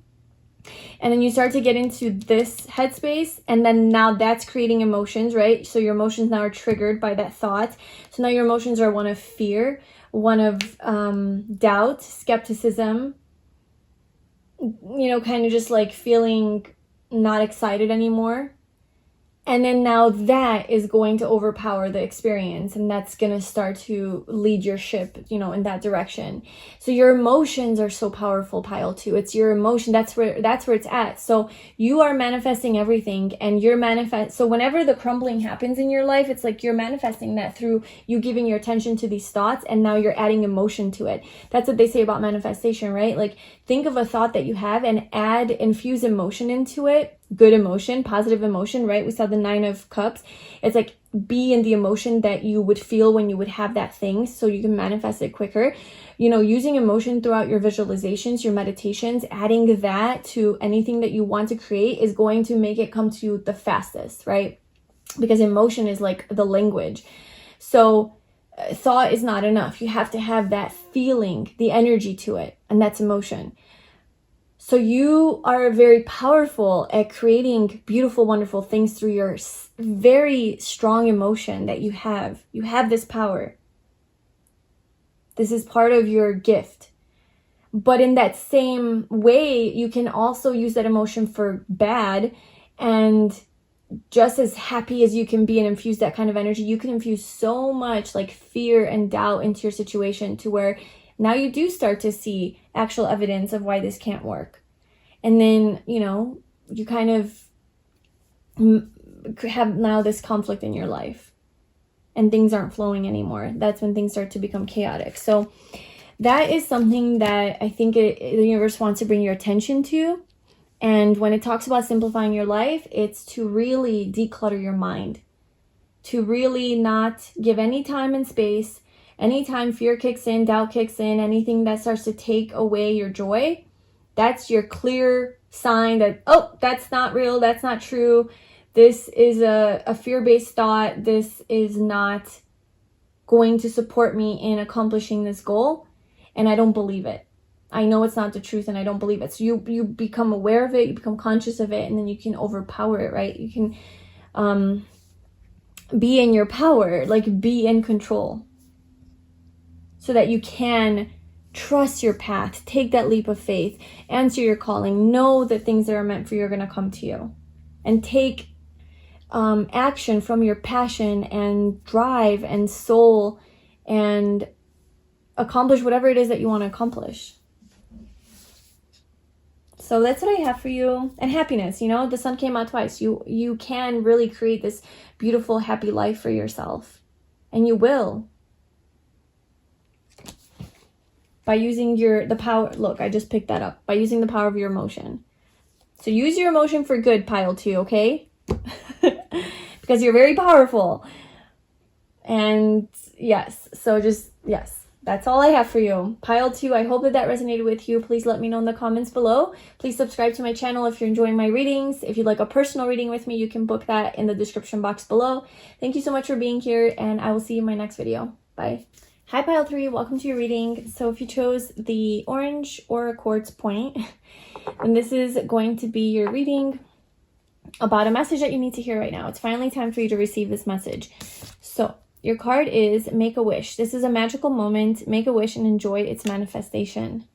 And then you start to get into this headspace, and then now that's creating emotions, right? So your emotions now are triggered by that thought. So now your emotions are one of fear, one of doubt, skepticism, you know, kind of just like feeling not excited anymore. And then now that is going to overpower the experience, and that's going to start to lead your ship, you know, in that direction. So your emotions are so powerful, pile 2. It's your emotion. That's where it's at. So you are manifesting everything, and so whenever the crumbling happens in your life, it's like you're manifesting that through you giving your attention to these thoughts, and now you're adding emotion to it. That's what they say about manifestation, right? Like, think of a thought that you have and infuse emotion into it. Good emotion, positive emotion, right? We saw the 9 of Cups. It's like, be in the emotion that you would feel when you would have that thing, so you can manifest it quicker. You know, using emotion throughout your visualizations, your meditations, adding that to anything that you want to create is going to make it come to you the fastest, right? Because emotion is like the language. So thought is not enough. You have to have that feeling, the energy to it, and that's emotion. So you are very powerful at creating beautiful, wonderful things through your very strong emotion that you have. You have this power. This is part of your gift. But in that same way, you can also use that emotion for bad, and just as happy as you can be and infuse that kind of energy, you can infuse so much like fear and doubt into your situation, to where now you do start to see actual evidence of why this can't work. And then, you know, you kind of have now this conflict in your life, and things aren't flowing anymore. That's when things start to become chaotic. So that is something that I think the universe wants to bring your attention to. And when it talks about simplifying your life, it's to really declutter your mind, to really not give any time and space. Anytime fear kicks in, doubt kicks in, anything that starts to take away your joy, that's your clear sign that, oh, that's not real, that's not true. This is a fear-based thought. This is not going to support me in accomplishing this goal, and I don't believe it. I know it's not the truth, and I don't believe it. So you become aware of it, you become conscious of it, and then you can overpower it, right? You can be in your power, like be in control, so that you can trust your path, take that leap of faith, answer your calling, know that things that are meant for you are going to come to you, and take action from your passion and drive and soul, and accomplish whatever it is that you want to accomplish. So that's what I have for you. And happiness, you know, the sun came out twice. You can really create this beautiful, happy life for yourself. And you will. By using the power, look, I just picked that up. By using the power of your emotion. So use your emotion for good, pile 2, okay? Because you're very powerful. And yes, so just, yes. That's all I have for you. Pile 2, I hope that resonated with you. Please let me know in the comments below. Please subscribe to my channel if you're enjoying my readings. If you'd like a personal reading with me, you can book that in the description box below. Thank you so much for being here, and I will see you in my next video. Bye. Hi, Pile 3. Welcome to your reading. So if you chose the orange or a quartz point, then this is going to be your reading about a message that you need to hear right now. It's finally time for you to receive this message. So your card is Make a Wish. This is a magical moment. Make a wish and enjoy its manifestation.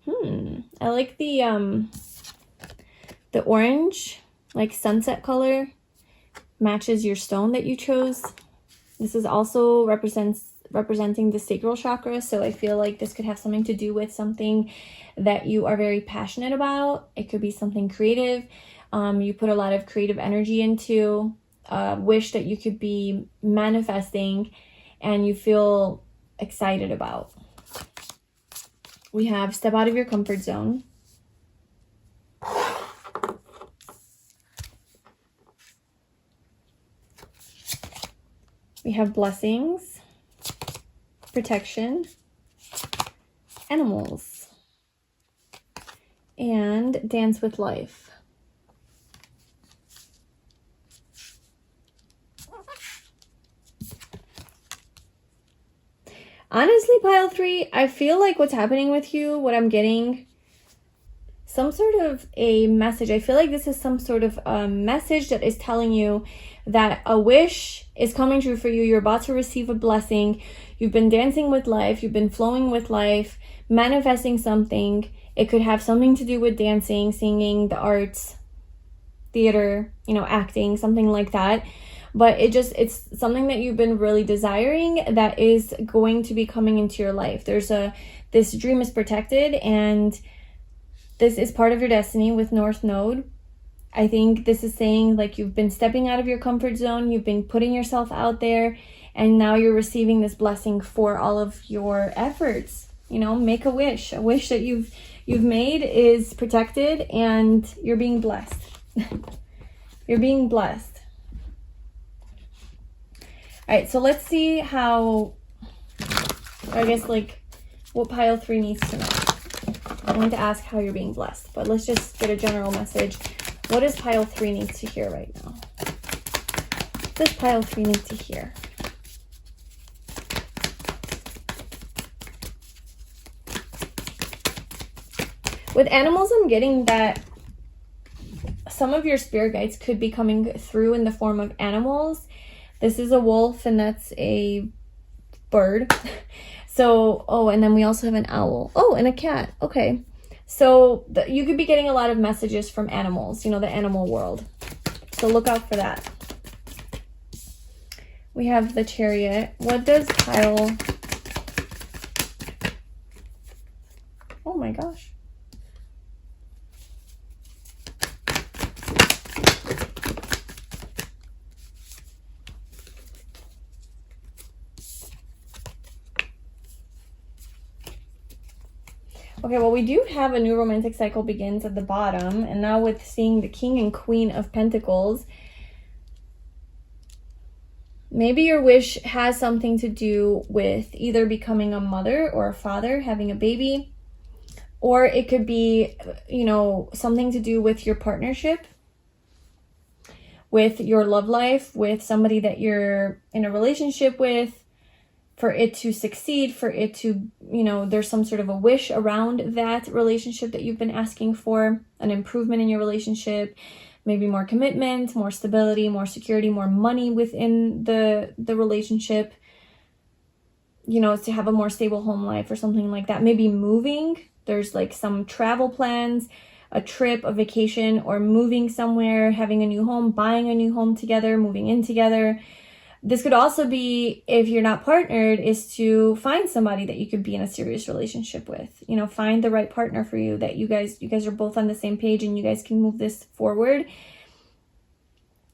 I like the orange, like sunset color, matches your stone that you chose. This is also representing the sacral chakra, so I feel like this could have something to do with something that you are very passionate about. It could be something creative. You put a lot of creative energy into. Wish that you could be manifesting and you feel excited about. We have step out of your comfort zone. We have blessings, protection, animals, and dance with life. Honestly, Pile 3, I feel like what's happening with you, what I'm getting, some sort of a message. I feel like this is some sort of a message that is telling you that a wish is coming true for you. You're about to receive a blessing. You've been dancing with life. You've been flowing with life, manifesting something. It could have something to do with dancing, singing, the arts. theater, you know, acting, something like that. But it's something that you've been really desiring that is going to be coming into your life. This dream is protected, and this is part of your destiny with North Node. I think this is saying like you've been stepping out of your comfort zone, you've been putting yourself out there, and now you're receiving this blessing for all of your efforts. You know, make a wish. A wish that you've made is protected, and you're being blessed. You're being blessed. All right, so let's see how, I guess, like, what pile 3 needs to know. I'm going to ask how you're being blessed, but let's just get a general message. What does pile 3 need to hear right now? What does pile 3 need to hear? With animals, I'm getting that some of your spirit guides could be coming through in the form of animals. This is a wolf, and that's a bird. So, oh, and then we also have an owl. Oh, and a cat. Okay. So you could be getting a lot of messages from animals, you know, the animal world. So look out for that. We have the Chariot. What does pile... Oh my gosh. Okay, well, we do have a new romantic cycle begins at the bottom, and now with seeing the King and Queen of Pentacles, maybe your wish has something to do with either becoming a mother or a father, having a baby, or it could be, you know, something to do with your partnership, with your love life, with somebody that you're in a relationship with. For it to succeed, for it to, you know, there's some sort of a wish around that relationship that you've been asking for, an improvement in your relationship, maybe more commitment, more stability, more security, more money within the relationship, you know, to have a more stable home life or something like that. Maybe moving, there's like some travel plans, a trip, a vacation, or moving somewhere, having a new home, buying a new home together, moving in together. This could also be, if you're not partnered, is to find somebody that you could be in a serious relationship with. You know, find the right partner for you, that you guys are both on the same page and you guys can move this forward.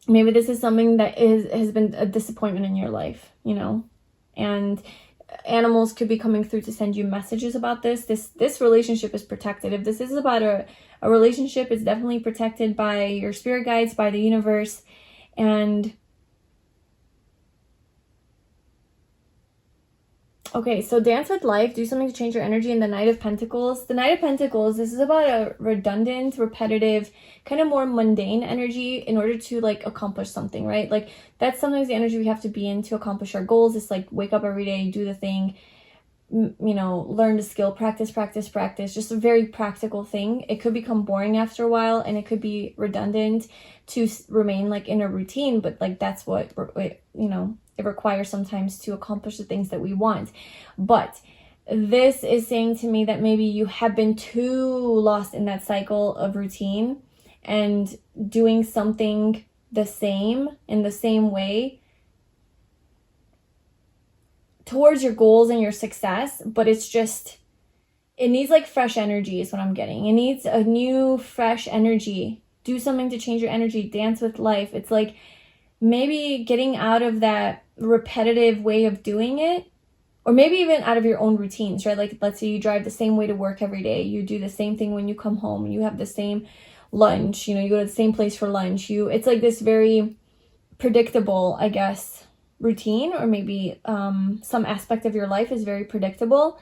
Maybe this is something that has been a disappointment in your life, you know, and animals could be coming through to send you messages about this. This relationship is protected. If this is about a relationship, it's definitely protected by your spirit guides, by the universe, and okay, so dance with life, do something to change your energy in the Knight of Pentacles. The Knight of Pentacles, this is about a redundant, repetitive, kind of more mundane energy in order to like accomplish something, right? Like that's sometimes the energy we have to be in to accomplish our goals. It's like wake up every day, do the thing, you know, learn the skill, practice, just a very practical thing. It could become boring after a while, and it could be redundant to remain like in a routine, but like that's what, you know, it requires sometimes to accomplish the things that we want. But this is saying to me that maybe you have been too lost in that cycle of routine and doing something the same in the same way towards your goals and your success. But it's just, it needs like fresh energy is what I'm getting. It needs a new fresh energy. Do something to change your energy. Dance with life. It's like maybe getting out of that repetitive way of doing it, or maybe even out of your own routines, right? Like let's say you drive the same way to work every day, you do the same thing when you come home, you have the same lunch, you know, you go to the same place for lunch, it's like this very predictable, I guess, routine, or maybe some aspect of your life is very predictable,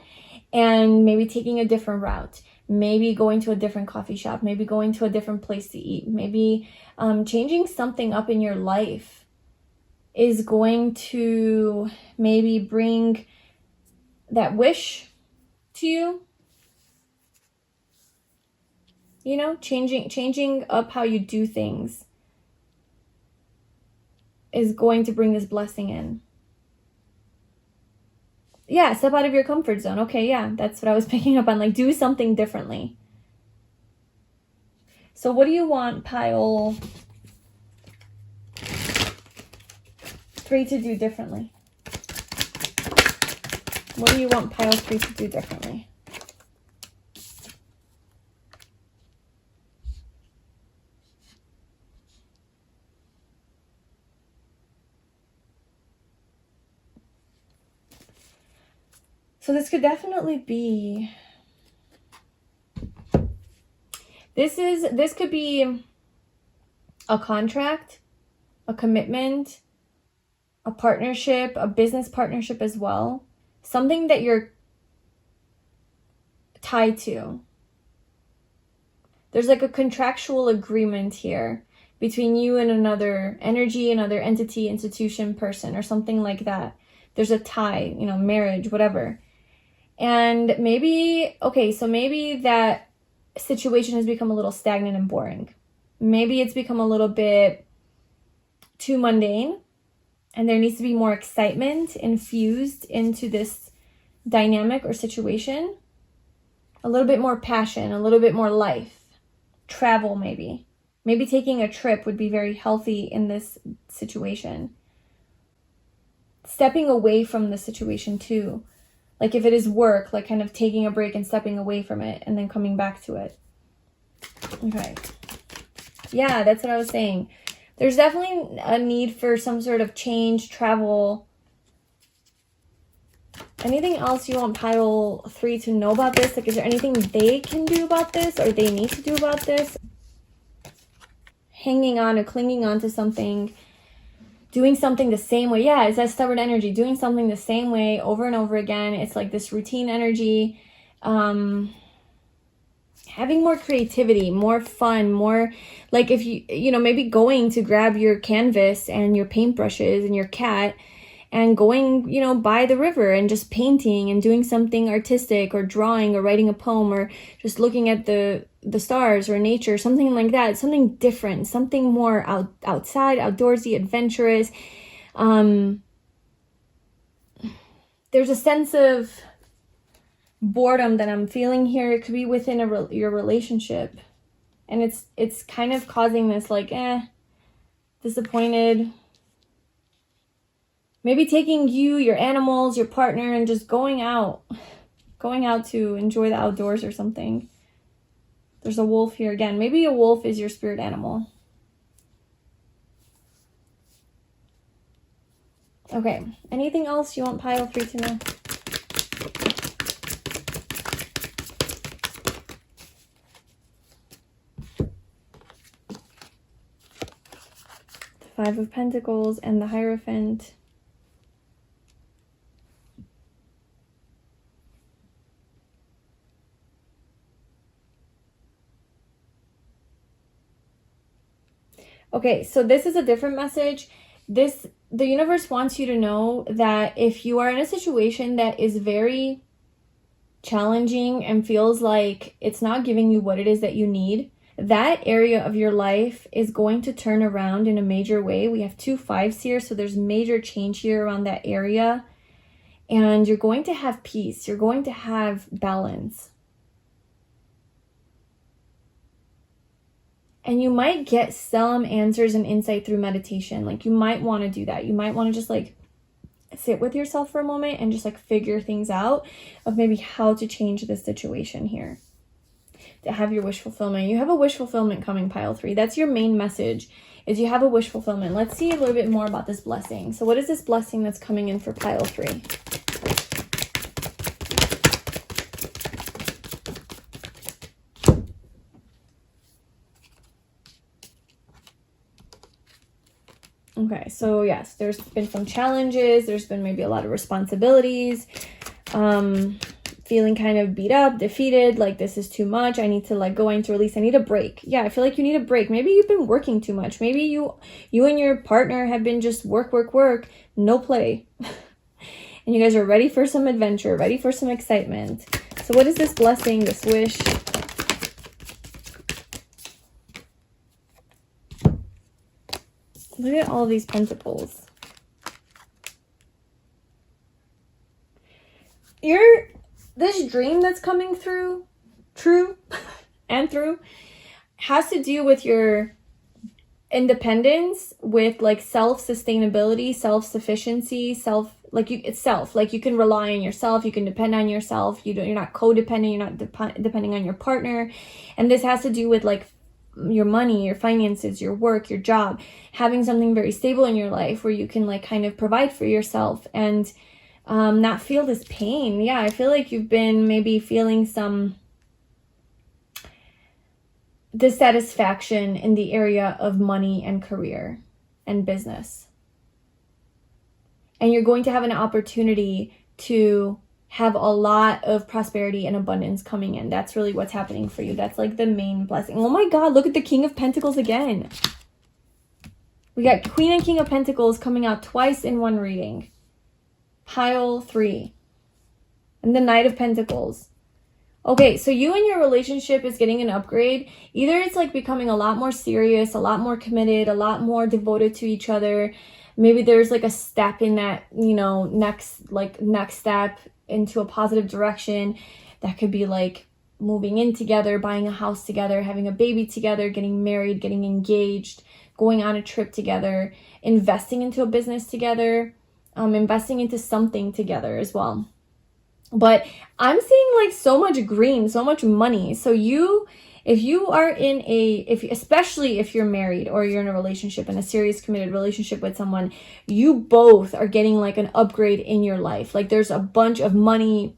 and maybe taking a different route, maybe going to a different coffee shop, maybe going to a different place to eat, maybe changing something up in your life is going to maybe bring that wish to you. You know, changing up how you do things is going to bring this blessing in. Yeah, step out of your comfort zone. Okay, yeah, that's what I was picking up on. Like, do something differently. So what do you want, pile 3 to do differently? What do you want pile 3 to do differently? So this could definitely be, this could be a contract, a commitment, a partnership, a business partnership as well. Something that you're tied to. There's like a contractual agreement here between you and another energy, another entity, institution, person, or something like that. There's a tie, you know, marriage, whatever. And maybe, okay, so maybe that situation has become a little stagnant and boring. Maybe it's become a little bit too mundane, and there needs to be more excitement infused into this dynamic or situation. A little bit more passion, a little bit more life. Travel, maybe. Maybe taking a trip would be very healthy in this situation. Stepping away from the situation too. Like if it is work, like kind of taking a break and stepping away from it and then coming back to it. Okay. Yeah, that's what I was saying. There's definitely a need for some sort of change, travel. Anything else you want pile 3 to know about this? Like, is there anything they can do about this or they need to do about this? Hanging on or clinging on to something. Doing something the same way. Yeah, it's that stubborn energy. Doing something the same way over and over again. It's like this routine energy. Having more creativity, more fun, more like if you know, maybe going to grab your canvas and your paintbrushes and your cat and going, you know, by the river and just painting and doing something artistic or drawing or writing a poem or just looking at the stars or nature, something like that, something different, something more outside, outdoorsy, adventurous. There's a sense of boredom that I'm feeling here. It could be within your relationship, and it's kind of causing this like disappointed. Maybe taking you, your animals, your partner, and just going out to enjoy the outdoors or something. There's a wolf here again. Maybe a wolf is your spirit animal. Okay, anything else you want pile 3 to know? The 5 of Pentacles and the Hierophant. Okay, so this is a different message. The universe wants you to know that if you are in a situation that is very challenging and feels like it's not giving you what it is that you need, that area of your life is going to turn around in a major way. We have 2 5s here, so there's major change here around that area. And you're going to have peace. You're going to have balance. And you might get some answers and insight through meditation. Like you might want to do that. You might want to just like sit with yourself for a moment and just like figure things out of maybe how to change this situation here. To have your wish fulfillment. You have a wish fulfillment coming, pile 3. That's your main message, is you have a wish fulfillment. Let's see a little bit more about this blessing. So what is this blessing that's coming in for pile 3? Okay, so yes, there's been some challenges. There's been maybe a lot of responsibilities. Feeling kind of beat up, defeated, like this is too much. I need to let go, I need to release, I need a break. Yeah, I feel like you need a break. Maybe you've been working too much. Maybe you and your partner have been just work, no play. And you guys are ready for some adventure, ready for some excitement. So what is this blessing, this wish? Look at all these pentacles. This dream that's coming true, has to do with your independence with like self-sustainability, self-sufficiency, like you can rely on yourself, you can depend on yourself, you're not codependent, you're not depending on your partner. And this has to do with like your money, your finances, your work, your job, having something very stable in your life where you can like kind of provide for yourself and not feel this pain. Yeah, I feel like you've been maybe feeling some dissatisfaction in the area of money and career and business. And you're going to have an opportunity to have a lot of prosperity and abundance coming in. That's really what's happening for you. That's like the main blessing. Oh my God, look at the King of Pentacles again. We got Queen and King of Pentacles coming out twice in one reading. Pile 3. And the Knight of Pentacles. Okay, so you and your relationship is getting an upgrade. Either it's like becoming a lot more serious, a lot more committed, a lot more devoted to each other. Maybe there's like a step in that, you know, next step into a positive direction. That could be like moving in together, buying a house together, having a baby together, getting married, getting engaged, going on a trip together, investing into a business together, investing into something together as well. But I'm seeing like so much green, so much money. So if you are in especially if you're married or you're in a relationship, in a serious committed relationship with someone, you both are getting like an upgrade in your life. Like there's a bunch of money,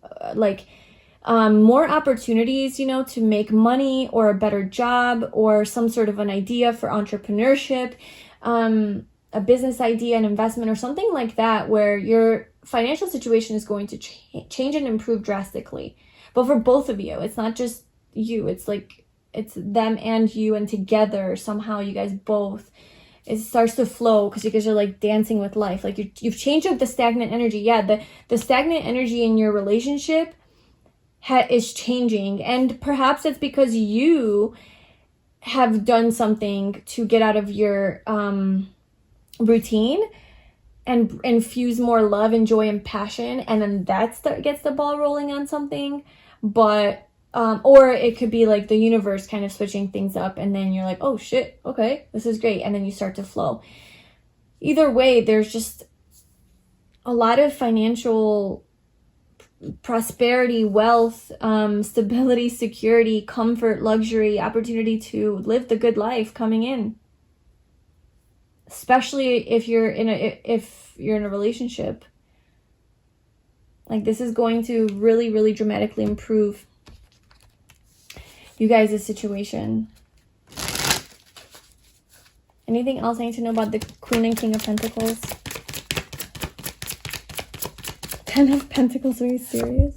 more opportunities, you know, to make money or a better job or some sort of an idea for entrepreneurship, a business idea, an investment or something like that, where your financial situation is going to change and improve drastically. But for both of you, it's not just you, it's like it's them and you, and together somehow you guys both, it starts to flow because you guys are like dancing with life. Like you've changed up the stagnant energy. Yeah, the stagnant energy in your relationship is changing, and perhaps it's because you have done something to get out of your routine and infuse more love and joy and passion, and then gets the ball rolling on something. But or it could be like the universe kind of switching things up, and then you're like, oh shit, okay, this is great, and then you start to flow. Either way, there's just a lot of financial prosperity, wealth, stability, security, comfort, luxury, opportunity to live the good life coming in. Especially if you're in a relationship. Like this is going to really, really dramatically improve you guys' situation. Anything else I need to know about the Queen and King of Pentacles? 10 of Pentacles, are you serious?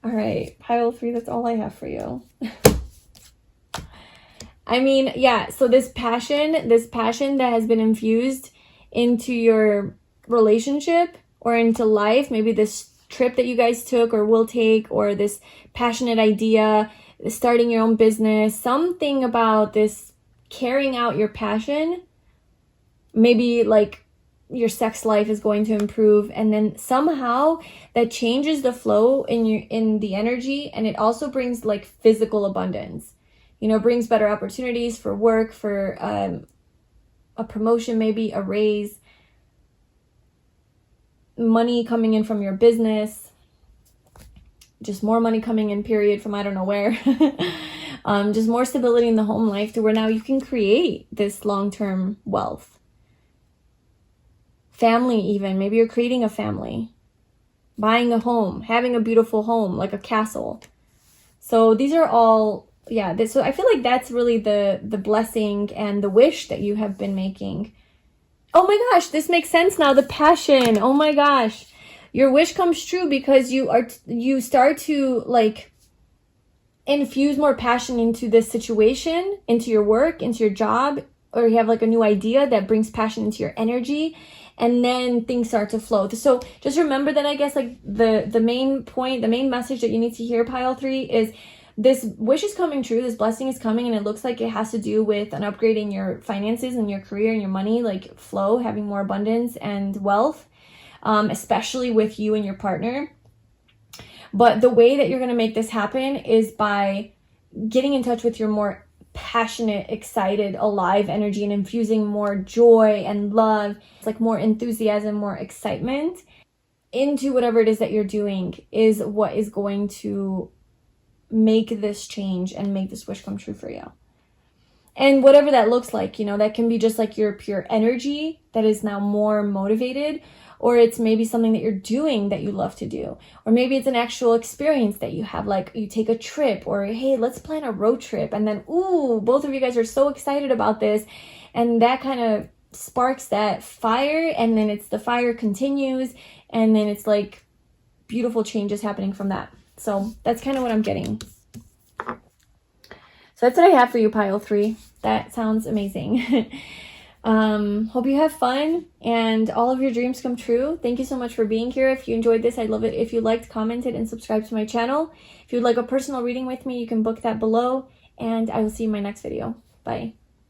All right, pile 3, that's all I have for you. I mean, yeah, so this passion that has been infused into your relationship or into life, maybe this trip that you guys took or will take, or this passionate idea, starting your own business, something about this carrying out your passion, maybe like your sex life is going to improve, and then somehow that changes the flow in the energy, and it also brings like physical abundance. You know, brings better opportunities for work, for a promotion, maybe a raise, money coming in from your business, just more money coming in, period, from I don't know where. Just more stability in the home life to where now you can create this long-term wealth. Family even, maybe you're creating a family, buying a home, having a beautiful home, like a castle. So these are all, yeah, so I feel like that's really the blessing and the wish that you have been making. Oh my gosh, this makes sense now. The passion. Oh my gosh. Your wish comes true because you start to like infuse more passion into this situation, into your work, into your job, or you have like a new idea that brings passion into your energy, and then things start to flow. So just remember that, I guess, like the main point, the main message that you need to hear, pile 3, is this wish is coming true, this blessing is coming, and it looks like it has to do with an upgrade in your finances and your career and your money, like flow, having more abundance and wealth, especially with you and your partner. But the way that you're going to make this happen is by getting in touch with your more passionate, excited, alive energy and infusing more joy and love. It's like more enthusiasm, more excitement into whatever it is that you're doing is what is going to make this change and make this wish come true for you. And whatever that looks like, you know, that can be just like your pure energy that is now more motivated, or it's maybe something that you're doing that you love to do, or maybe it's an actual experience that you have, like you take a trip, or hey, let's plan a road trip, and then ooh, both of you guys are so excited about this, and that kind of sparks that fire, and then the fire continues, and then it's like beautiful changes happening from that. So that's kind of what I'm getting. So that's what I have for you, pile 3. That sounds amazing. Hope you have fun and all of your dreams come true. Thank you so much for being here. If you enjoyed this, I'd love it if you liked, commented, and subscribed to my channel. If you'd like a personal reading with me, you can book that below, and I will see you in my next video. Bye.